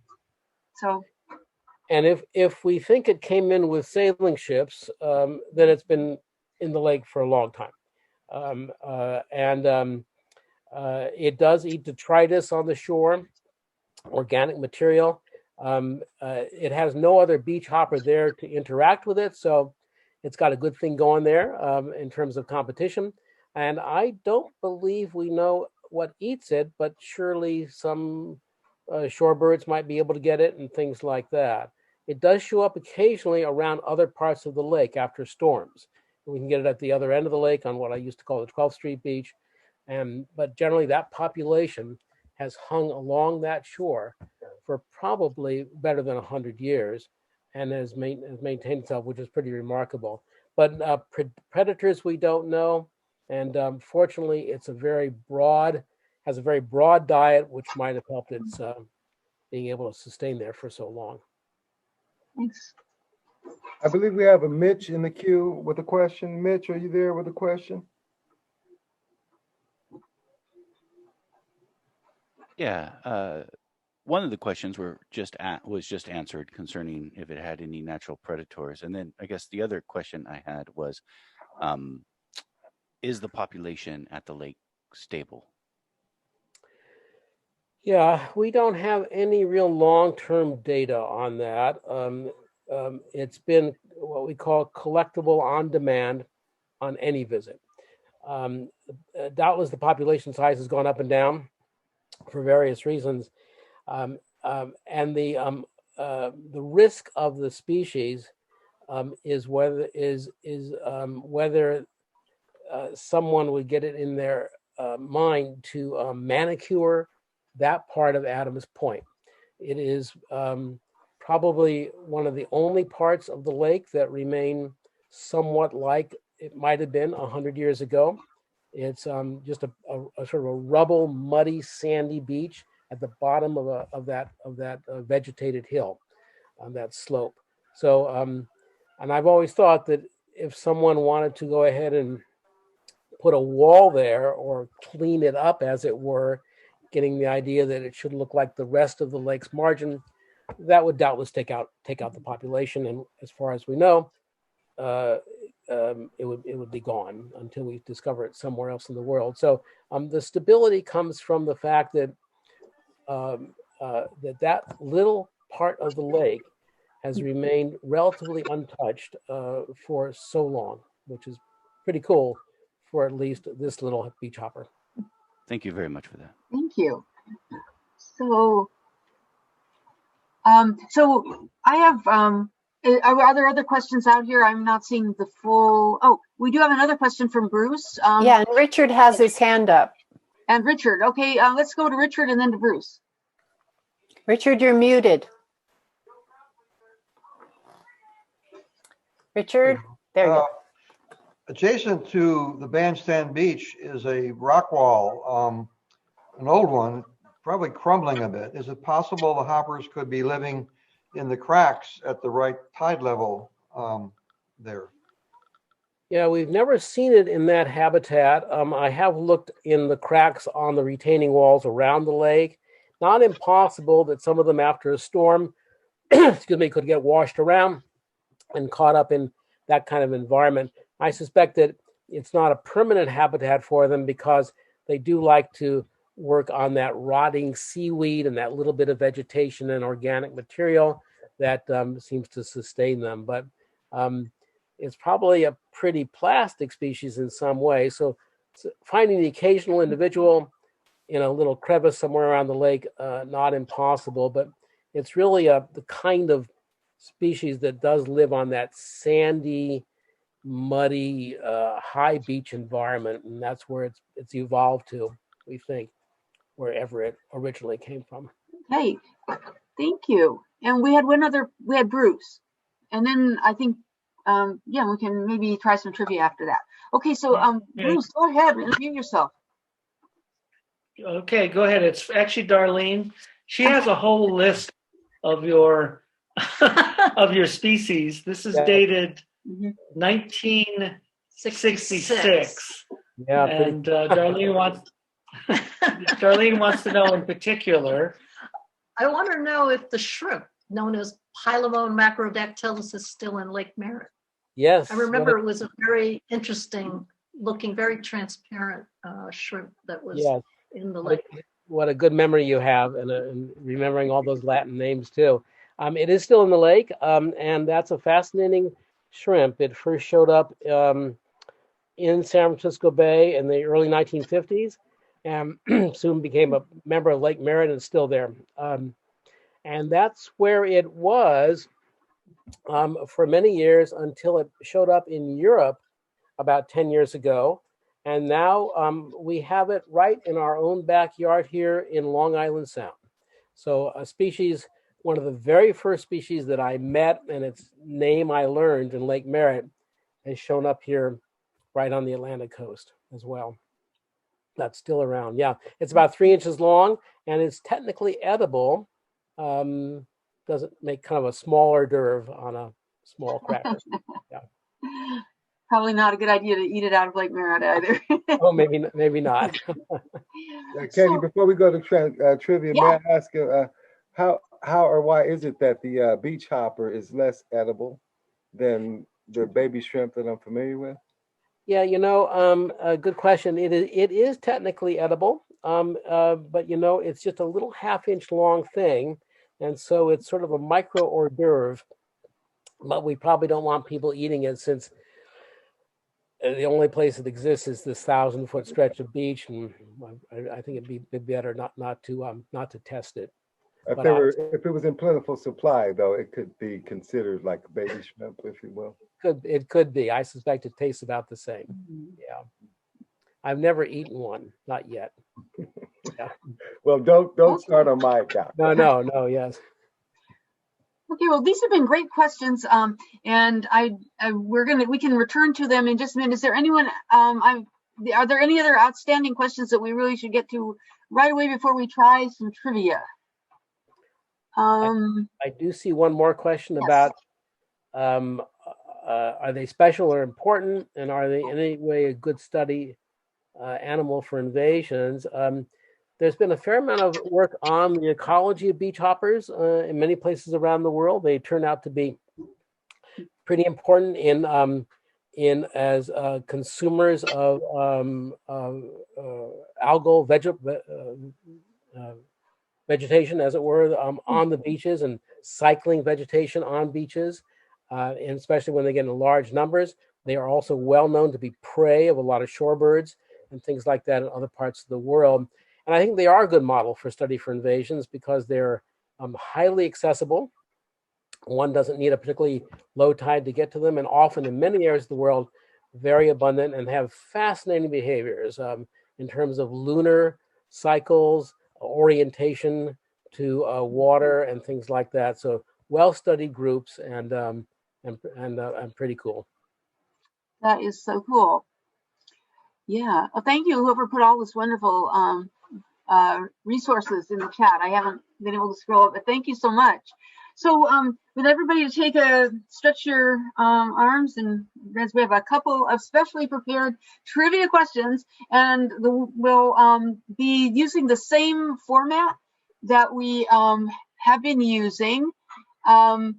So, and if we think it came in with sailing ships, then it's been in the lake for a long time, it does eat detritus on the shore, organic material. It has no other beach hopper there to interact with it, so it's got a good thing going there in terms of competition. And I don't believe we know what eats it, but surely some shorebirds might be able to get it and things like that. It does show up occasionally around other parts of the lake after storms. We can get it at the other end of the lake on what I used to call the 12th Street Beach. But generally that population has hung along that shore for probably better than 100 years and has maintained itself, which is pretty remarkable. but predators we don't know. And fortunately, it's has a very broad diet, which might have helped its being able to sustain there for so long. Thanks. I believe we have a Mitch in the queue with a question. Mitch, are you there with a question? Yeah, one of the questions was just answered concerning if it had any natural predators, and then I guess the other question I had was, is the population at the lake stable? Yeah, we don't have any real long-term data on that. It's been what we call collectible on demand on any visit. Doubtless the population size has gone up and down for various reasons, and the risk of the species is whether someone would get it in their mind to manicure that part of Adams Point. It is probably one of the only parts of the lake that remain somewhat like it might have been 100 years ago. It's just a sort of a rubble, muddy, sandy beach at the bottom of that vegetated hill on that slope. So, and I've always thought that if someone wanted to go ahead and put a wall there or clean it up, as it were, getting the idea that it should look like the rest of the lake's margin, that would doubtless take out the population. And as far as we know, it would be gone until we discover it somewhere else in the world. So the stability comes from the fact that that little part of the lake has remained relatively untouched for so long, which is pretty cool for at least this little beach hopper. Thank you very much for that. Thank you. So, so I have, are there other questions out here? I'm not seeing the full, oh, we do have another question from Bruce. Yeah, and Richard has his hand up. And Richard, okay, let's go to Richard and then to Bruce. Richard, you're muted. Richard, there you go. Adjacent to the Bandstand Beach is a rock wall, an old one, probably crumbling a bit. Is it possible the hoppers could be living in the cracks at the right tide level there? Yeah, we've never seen it in that habitat. I have looked in the cracks on the retaining walls around the lake. Not impossible that some of them after a storm, excuse me, could get washed around and caught up in that kind of environment. I suspect that it's not a permanent habitat for them because they do like to work on that rotting seaweed and that little bit of vegetation and organic material that seems to sustain them. But it's probably a pretty plastic species in some way. So finding the occasional individual in a little crevice somewhere around the lake, not impossible, but it's really the kind of species that does live on that sandy, muddy, high beach environment, and that's where it's evolved to, we think, wherever it originally came from. Okay, thank you. And we had Bruce, and then I think, yeah, we can maybe try some trivia after that. Okay, so Bruce, go ahead, introduce yourself. Okay, go ahead. It's actually Darlene. She has a whole list of your of your species. This is dated 1966. Yeah, and Darlene wants to know in particular. I want to know if the shrimp known as Pylomone macrodactylus is still in Lake Merritt. Yes. I remember it was a very interesting looking, very transparent shrimp that was in the lake. What a good memory you have, and remembering all those Latin names too. It is still in the lake, and that's a fascinating shrimp. It first showed up in San Francisco Bay in the early 1950s, and soon became a member of Lake Merritt and is still there. And that's where it was for many years until it showed up in Europe about 10 years ago. And now we have it right in our own backyard here in Long Island Sound. So a species, one of the very first species that I met and its name I learned in Lake Merritt, has shown up here right on the Atlantic coast as well. That's still around. Yeah, it's about 3 inches long, and it's technically edible. Doesn't make kind of a small hors d'oeuvre on a small cracker. Yeah. Probably not a good idea to eat it out of Lake Merritt either. Oh, maybe not. Katie, before we go to trivia, may I ask you how or why is it that the beach hopper is less edible than the baby shrimp that I'm familiar with? Yeah, a good question. It is technically edible, but it's just a little half-inch long thing, and so it's sort of a micro hors d'oeuvre. But we probably don't want people eating it since the only place it exists is this 1,000-foot stretch of beach, and I think it'd be better not to test it. If it was in plentiful supply, though, it could be considered like baby shrimp, if you will. It could be. I suspect it tastes about the same. Yeah, I've never eaten one, not yet. Yeah. Well, don't start on my account. No. Yes. Okay, well, these have been great questions, and we can return to them in just a minute. Is there anyone? Are there any other outstanding questions that we really should get to right away before we try some trivia? I do see one more question about are they special or important, and are they in any way a good study animal for invasions? There's been a fair amount of work on the ecology of beach hoppers in many places around the world. They turn out to be pretty important in as consumers of algal vegetation, as it were, on the beaches, and cycling vegetation on beaches, and especially when they get in large numbers. They are also well known to be prey of a lot of shorebirds and things like that in other parts of the world. And I think they are a good model for study for invasions because they're highly accessible. One doesn't need a particularly low tide to get to them, and often in many areas of the world, very abundant and have fascinating behaviors in terms of lunar cycles, orientation to water, and things like that. So well-studied groups and pretty cool. That is so cool. Yeah. Well, thank you, whoever put all this wonderful resources in the chat. I haven't been able to scroll up, but thank you so much. So with everybody to stretch your arms, and as we have a couple of specially prepared trivia questions, and we'll be using the same format that we have been using. And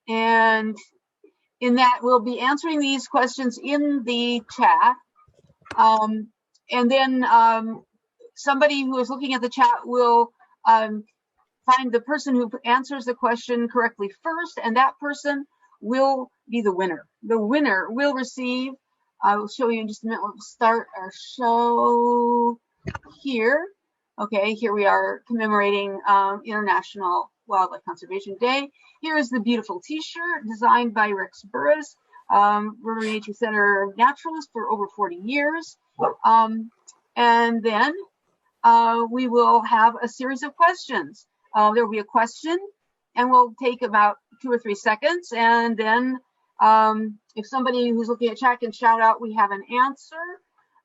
in that, we'll be answering these questions in the chat. And then somebody who is looking at the chat will find the person who answers the question correctly first, and that person will be the winner. The winner will receive, I will show you in just a minute. We'll start our show here. Okay, here we are commemorating International Wildlife Conservation Day. Here is the beautiful t-shirt designed by Rex Burris, Rotary Nature Center naturalist for over 40 years. And then we will have a series of questions. There will be a question, and we'll take about 2 or 3 seconds. And then if somebody who's looking at chat can shout out, we have an answer.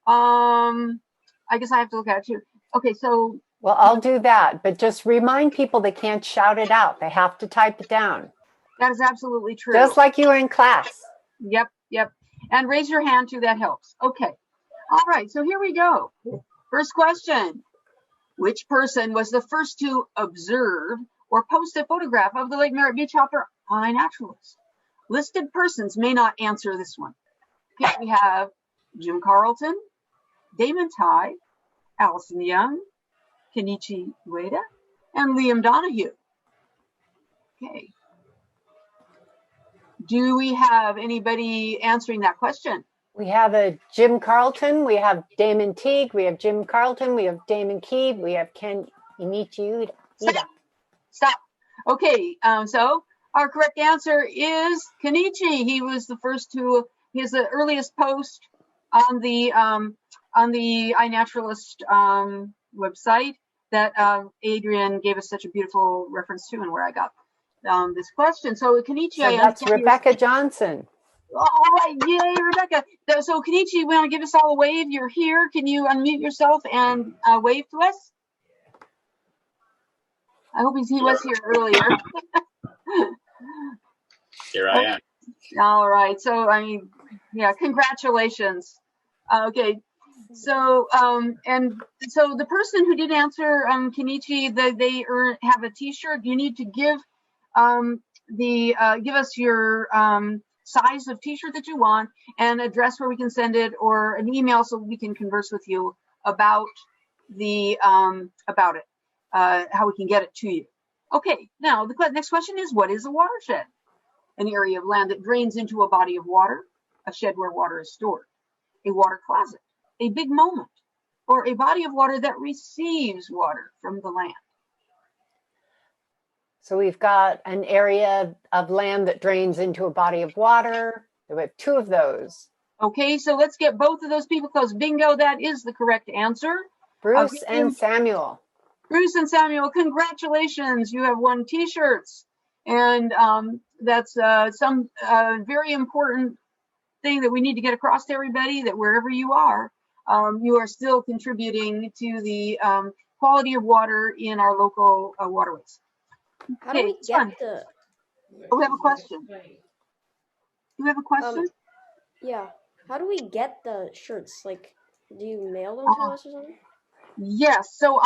I guess I have to look at it too. Okay, so. Well, I'll do that, but just remind people they can't shout it out. They have to type it down. That is absolutely true. Just like you were in class. Yep. And raise your hand too, that helps. Okay. All right, so here we go. First question. Which person was the first to observe or post a photograph of the Lake Merritt beach hopper on iNaturalist? Listed persons may not answer this one. Here we have Jim Carlton, Damon Tighe, Allison Young, Kenichi Ueda, and Liam Donahue. Okay. Do we have anybody answering that question? We have a Jim Carlton, we have Damon Teague, we have Jim Carlton, we have Damon Keebe, we have Kenichi Ueda. Stop. Okay, so our correct answer is Kenichi. He was the first to, he is the earliest post on the iNaturalist website that Adrian gave us such a beautiful reference to, and where I got this question. So Kenichi, so that's Rebecca Johnson. All right, yay, Rebecca. So Kenichi, you want to give us all a wave? You're here. Can you unmute yourself and wave to us? I hope he was here earlier. Here I am. All right. So, I mean, yeah, congratulations. Okay. So, and so the person who did answer, Kenichi, they have a T-shirt. You need to give give us your size of T-shirt that you want, and address where we can send it, or an email so we can converse with you about the about it, how we can get it to you. Okay. Now the next question is, what is a watershed? An area of land that drains into a body of water, a shed where water is stored, a water closet, a big moment, or a body of water that receives water from the land. So we've got an area of land that drains into a body of water. We have two of those. Okay, so let's get both of those people close. Bingo, that is the correct answer. Bruce and Samuel. Bruce and Samuel, congratulations. You have won T-shirts. And that's some very important thing that we need to get across to everybody, that wherever you are still contributing to the quality of water in our local waterways. How do we get the... Oh, we have a question. You have a question? Yeah. How do we get the shirts? Like, do you mail them to us or something? Yes. So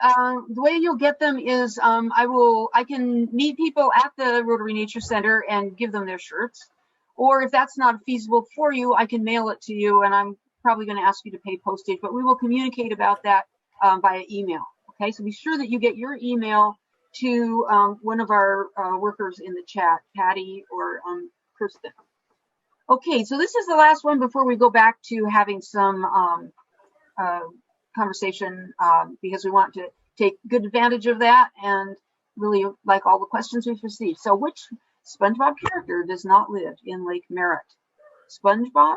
the way you'll get them is I can meet people at the Rotary Nature Center and give them their shirts. Or if that's not feasible for you, I can mail it to you, and I'm probably going to ask you to pay postage, but we will communicate about that via email. Okay, so be sure that you get your email to one of our workers in the chat, Patty or Kirsten. Okay, so this is the last one before we go back to having some conversation, because we want to take good advantage of that and really like all the questions we've received. So which SpongeBob character does not live in Lake Merritt? SpongeBob,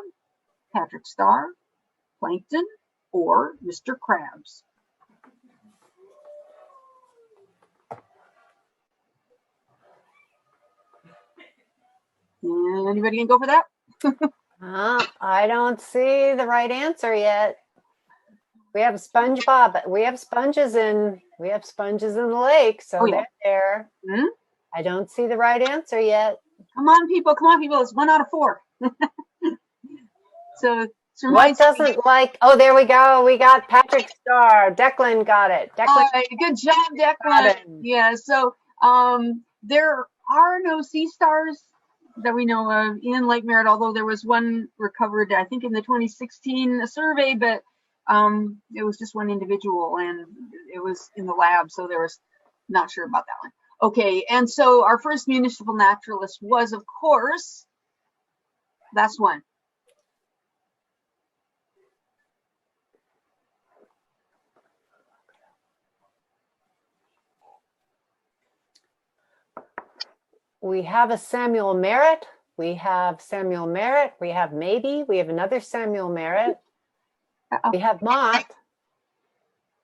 Patrick Star, Plankton, or Mr. Krabs? Anybody gonna go for that? I don't see the right answer yet. We have SpongeBob. We have sponges in the lake, so they're there. Mm-hmm. I don't see the right answer yet. Come on, people! It's 1 out of 4. So what doesn't like? Oh, there we go. We got Patrick Star. Declan got it. Declan. Good job, Declan. Yeah. So there are no sea stars that we know of in Lake Merritt, although there was one recovered, I think, in the 2016 survey, but it was just one individual and it was in the lab, so there was not sure about that one. Okay, and so our first municipal naturalist was, of course, last one. We have a Samuel Merritt. We have Samuel Merritt. We have maybe. We have another Samuel Merritt. We have Mott.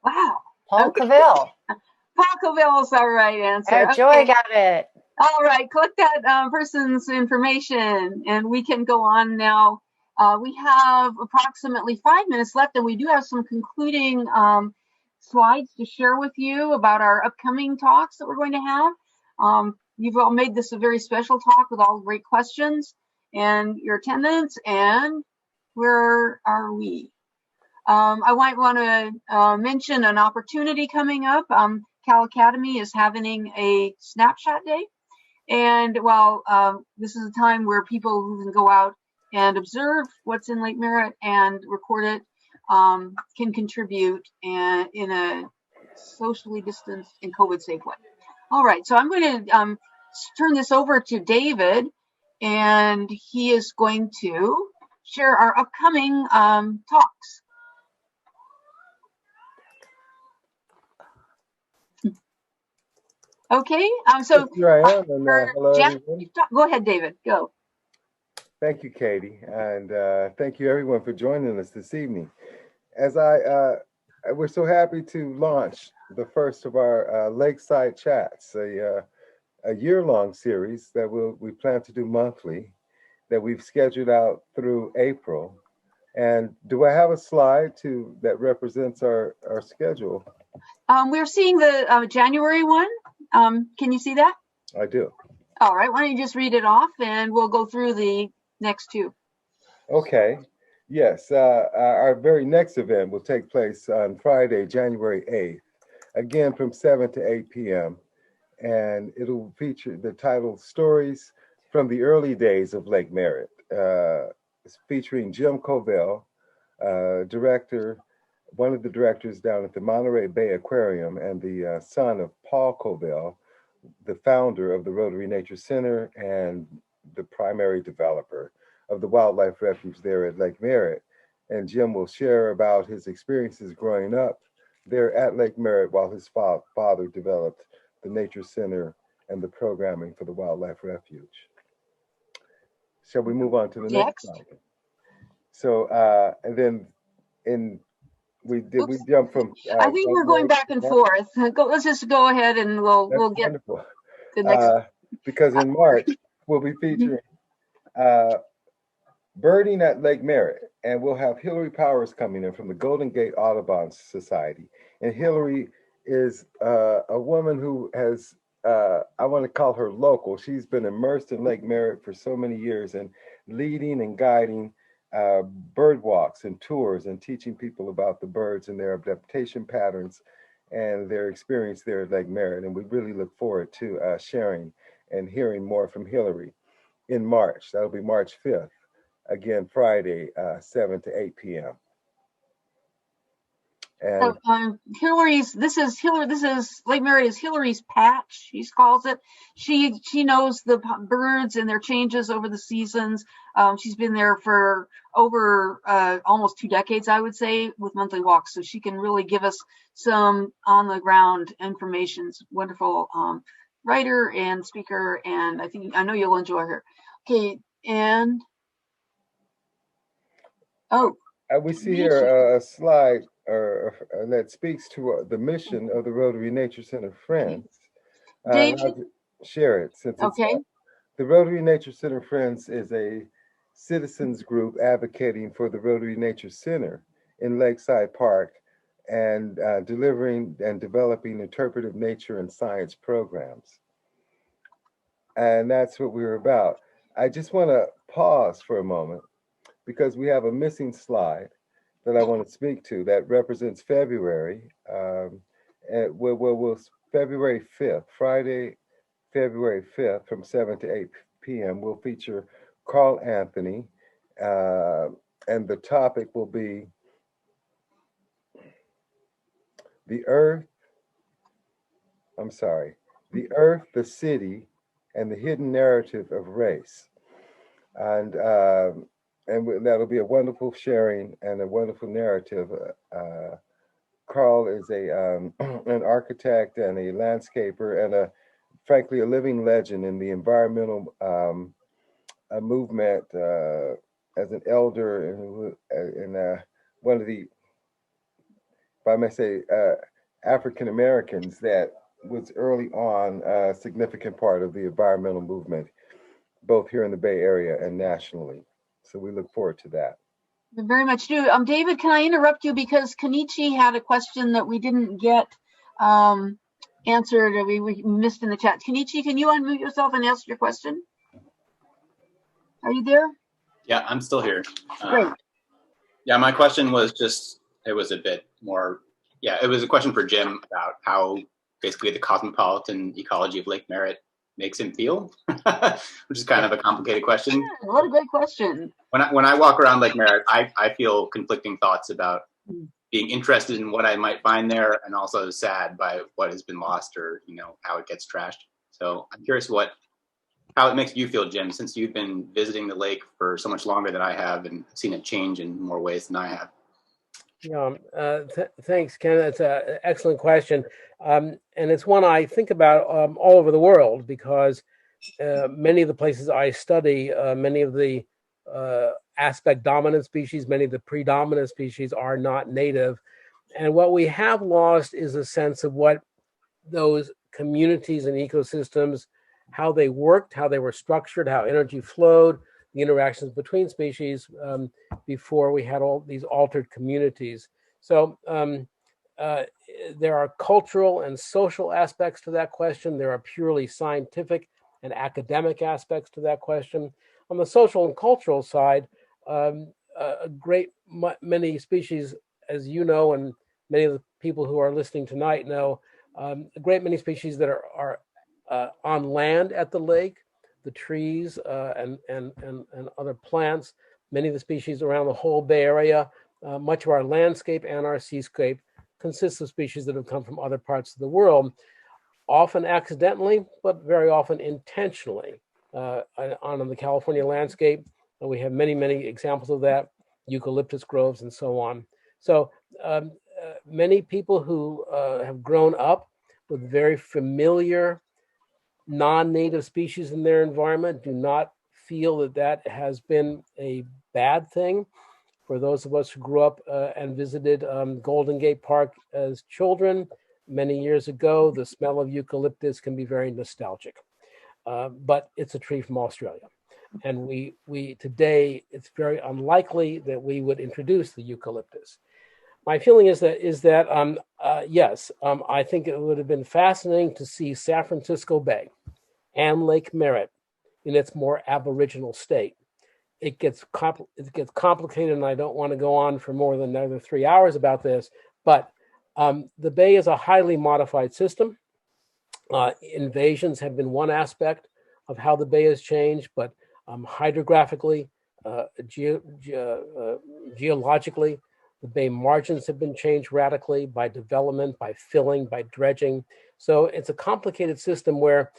Wow. Paul Cavell. Paul Cavell is the right answer. Joy got it. All right, collect that person's information, and we can go on now. We have approximately 5 minutes left, and we do have some concluding slides to share with you about our upcoming talks that we're going to have. You've all made this a very special talk with all great questions and your attendance. And where are we? I might want to mention an opportunity coming up. Cal Academy is having a snapshot day. And while this is a time where people who can go out and observe what's in Lake Merritt and record it can contribute in a socially distanced and COVID safe way. All right, so I'm going to turn this over to David, and he is going to share our upcoming talks. Okay, so here I am, and hello, everyone. Go ahead, David, go. Thank you, Katie, and thank you everyone for joining us this evening. As we're so happy to launch the first of our Lakeside chats, a year-long series that we plan to do monthly, that we've scheduled out through April. And do I have a slide that represents our schedule? We're seeing the January one. Can you see that? I do. All right. Why don't you just read it off, and we'll go through the next two. Okay. Yes. Our very next event will take place on Friday, January 8th, again from 7 to 8 p.m. And it'll feature the title Stories from the Early Days of Lake Merritt. It's featuring Jim Covell, one of the directors down at the Monterey Bay Aquarium, and the son of Paul Covell, the founder of the Rotary Nature Center and the primary developer of the wildlife refuge there at Lake Merritt. And Jim will share about his experiences growing up there at Lake Merritt while his father developed the Nature Center and the programming for the wildlife refuge. Shall we move on to the next slide? So, and then we jump from. I think we're going back and forth. Let's just go ahead and we'll get wonderful. The next. Because in March we'll be featuring birding at Lake Merritt, and we'll have Hillary Powers coming in from the Golden Gate Audubon Society. And Hillary is a woman who has, I want to call her local. She's been immersed in Lake Merritt for so many years and leading and guiding bird walks and tours and teaching people about the birds and their adaptation patterns and their experience there at Lake Merritt. And we really look forward to sharing and hearing more from Hillary in March. That'll be March 5th. Again, Friday, 7 to 8 p.m. And this is Lake Merritt is Hillary's patch, she calls it. She knows the birds and their changes over the seasons. She's been there for over almost 2 decades, I would say, with monthly walks. So she can really give us some on the ground information. She's a wonderful writer and speaker, and I know you'll enjoy her. Okay, and we see here a slide that speaks to the mission of the Rotary Nature Center Friends. I'll share it since it's, the Rotary Nature Center Friends is a citizens group advocating for the Rotary Nature Center in Lakeside Park and delivering and developing interpretive nature and science programs. And that's what we're about. I just want to pause for a moment because we have a missing slide that I want to speak to that represents February. February 5th, Friday, February 5th from 7 to 8 p.m. We'll feature Carl Anthony, and the topic will be the Earth, the City, and the Hidden Narrative of Race. And that'll be a wonderful sharing and a wonderful narrative. Carl is an architect and a landscaper and frankly, a living legend in the environmental movement as an elder and one of the, if I may say, African Americans that was early on a significant part of the environmental movement, both here in the Bay Area and nationally. So we look forward to that. We very much do. David, can I interrupt you because Kenichi had a question that we didn't get answered, or we missed in the chat. Kenichi, can you unmute yourself and ask your question? Are you there? Yeah, I'm still here. Great. Yeah, my question was it was a bit more, it was a question for Jim about how basically the cosmopolitan ecology of Lake Merritt makes him feel, which is kind of a complicated question. Yeah, what a great question. When I walk around Lake Merritt, I feel conflicting thoughts about being interested in what I might find there and also sad by what has been lost or, how it gets trashed. So I'm curious how it makes you feel, Jim, since you've been visiting the lake for so much longer than I have and seen it change in more ways than I have. Yeah, thanks, Ken. That's an excellent question. And it's one I think about all over the world because many of the places I study, many of the aspect dominant species, many of the predominant species are not native. And what we have lost is a sense of what those communities and ecosystems, how they worked, how they were structured, how energy flowed, the interactions between species before we had all these altered communities. So there are cultural and social aspects to that question. There are purely scientific and academic aspects to that question. On the social and cultural side, a great many species, as you know, and many of the people who are listening tonight know, a great many species that are on land at the lake, the trees and other plants, many of the species around the whole Bay Area, much of our landscape and our seascape consists of species that have come from other parts of the world, often accidentally, but very often intentionally. On the California landscape, we have many, many examples of that, eucalyptus groves and so on. So many people who have grown up with very familiar non-native species in their environment do not feel that that has been a bad thing. For those of us who grew up and visited Golden Gate Park as children many years ago, the smell of eucalyptus can be very nostalgic. But it's a tree from Australia. And we today, it's very unlikely that we would introduce the eucalyptus. My feeling is that yes, I think it would have been fascinating to see San Francisco Bay and Lake Merritt in its more aboriginal state. It gets complicated, and I don't want to go on for more than another 3 hours about this, but the bay is a highly modified system. Invasions have been one aspect of how the bay has changed, but hydrographically, geologically, the bay margins have been changed radically by development, by filling, by dredging. So it's a complicated system where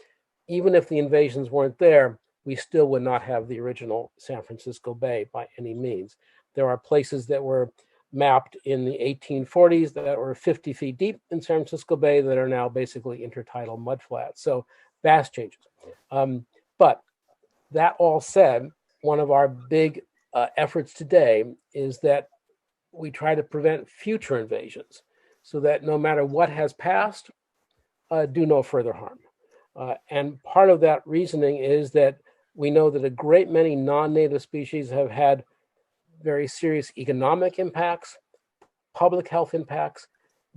even if the invasions weren't there, we still would not have the original San Francisco Bay by any means. There are places that were mapped in the 1840s that were 50 feet deep in San Francisco Bay that are now basically intertidal mudflats. So vast changes. But that all said, one of our big efforts today is that we try to prevent future invasions so that no matter what has passed, do no further harm. And part of that reasoning is that we know that a great many non-native species have had very serious economic impacts, public health impacts,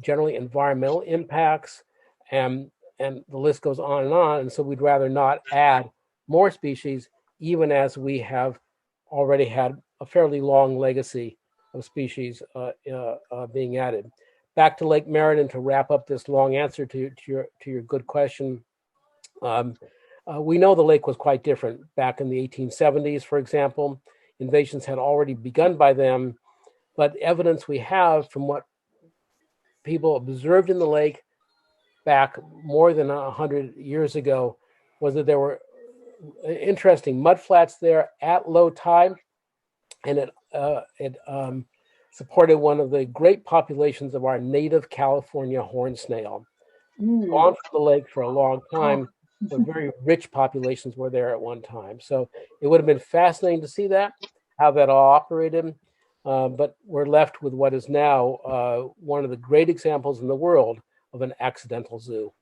generally environmental impacts, and the list goes on and on. And so we'd rather not add more species, even as we have already had a fairly long legacy of species being added. Back to Lake Merritt, and to wrap up this long answer to your good question, we know the lake was quite different back in the 1870s, for example. Invasions had already begun by then, but evidence we have from what people observed in the lake back more than 100 years ago was that there were interesting mudflats there at low tide, and it supported one of the great populations of our native California horned snail. Gone from the lake for a long time, but very rich populations were there at one time. So it would have been fascinating to see that, how that all operated. But we're left with what is now one of the great examples in the world of an accidental zoo.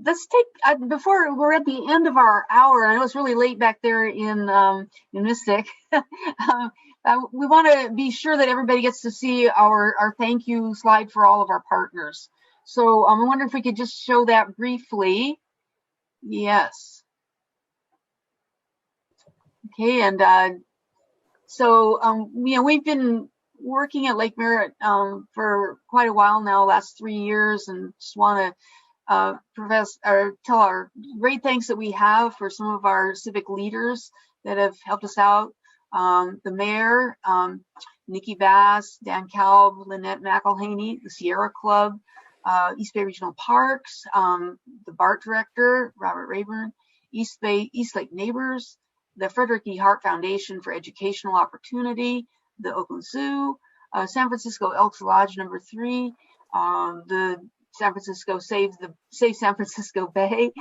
Let's take, before we're at the end of our hour, I know it's really late back there in Mystic. We want to be sure that everybody gets to see our thank you slide for all of our partners. So I wonder if we could just show that briefly. Yes. Okay, and so we've been working at Lake Merritt for quite a while now, last 3 years, and just want to tell our great thanks that we have for some of our civic leaders that have helped us out. The mayor, Nikki Bass, Dan Kalb, Lynette McElhaney, the Sierra Club, East Bay Regional Parks, the BART director, Robert Rayburn, East Lake Neighbors, the Frederick E. Hart Foundation for Educational Opportunity, the Oakland Zoo, San Francisco Elks Lodge number 3, the San Francisco Save San Francisco Bay,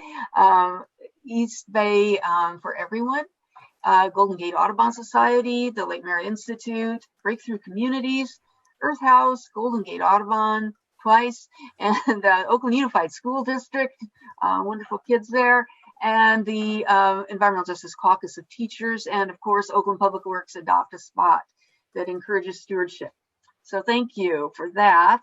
East Bay for Everyone, Golden Gate Audubon Society, the Lake Merritt Institute, Breakthrough Communities, Earth House, Golden Gate Audubon twice, and Oakland Unified School District, wonderful kids there, and the Environmental Justice Caucus of Teachers, and of course, Oakland Public Works Adopt a Spot that encourages stewardship. So thank you for that.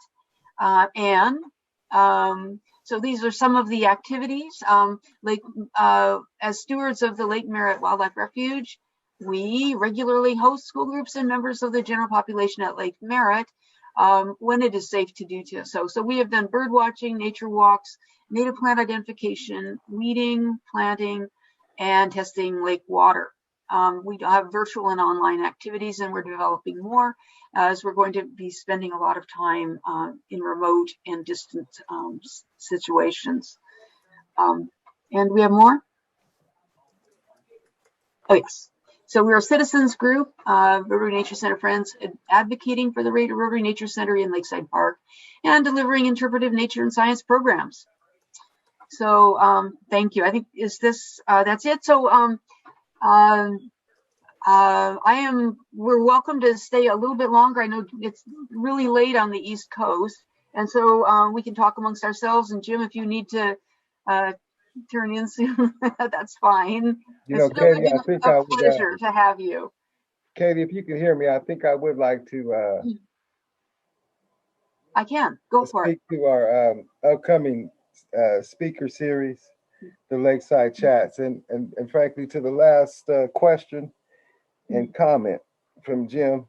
So these are some of the activities. As stewards of the Lake Merritt Wildlife Refuge, we regularly host school groups and members of the general population at Lake Merritt when it is safe to do so. So we have done bird watching, nature walks, native plant identification, weeding, planting, and testing lake water. We have virtual and online activities, and we're developing more as we're going to be spending a lot of time in remote and distant situations. And we have more? Oh, yes. So we're a citizens group, Rotary Nature Center Friends, advocating for the Rotary Nature Center in Lakeside Park and delivering interpretive nature and science programs. So thank you. I think that's it. So we're welcome to stay a little bit longer. I know it's really late on the East Coast, and so we can talk amongst ourselves. And Jim, if you need to turn in soon, that's fine. You know, Katie, I think a pleasure to have you. Katie, if you can hear me, I think I would like to. I can go for it. Speak to our upcoming speaker series, the Lakeside Chats, and frankly to the last question and comment from Jim,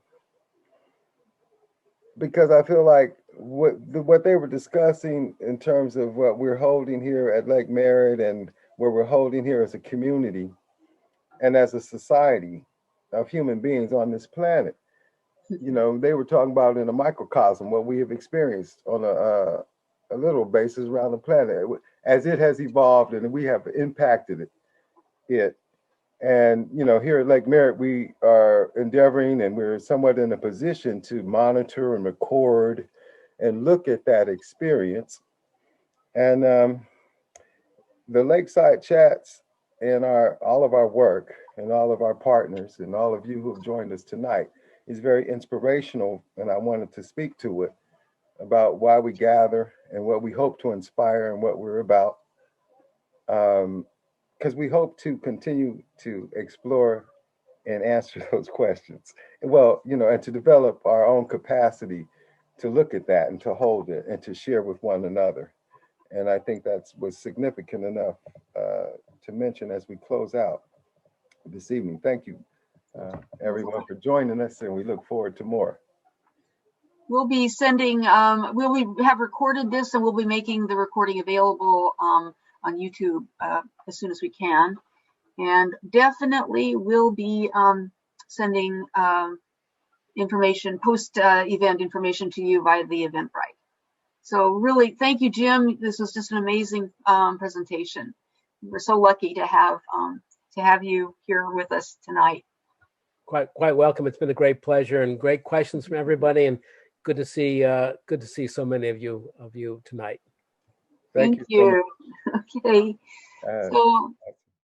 because I feel like what they were discussing in terms of what we're holding here at Lake Merritt and what we're holding here as a community and as a society of human beings on this planet, you know, they were talking about in a microcosm what we have experienced on a little basis around the planet as it has evolved and we have impacted it. And, you know, here at Lake Merritt, we are endeavoring and we're somewhat in a position to monitor and record and look at that experience. And the Lakeside Chats and all of our work and all of our partners and all of you who have joined us tonight is very inspirational. And I wanted to speak to it about why we gather and what we hope to inspire and what we're about. Because we hope to continue to explore and answer those questions. Well, you know, and to develop our own capacity to look at that and to hold it and to share with one another. And I think that was significant enough to mention as we close out this evening. Thank you, everyone, for joining us, and we look forward to more. We'll be sending, we have recorded this and we'll be making the recording available on YouTube as soon as we can. And definitely we'll be sending information, post-event information to you via the Eventbrite. So really, thank you, Jim. This was just an amazing presentation. We're so lucky to have you here with us tonight. Quite welcome. It's been a great pleasure and great questions from everybody, and good to see so many of you tonight. Thank you. Okay. So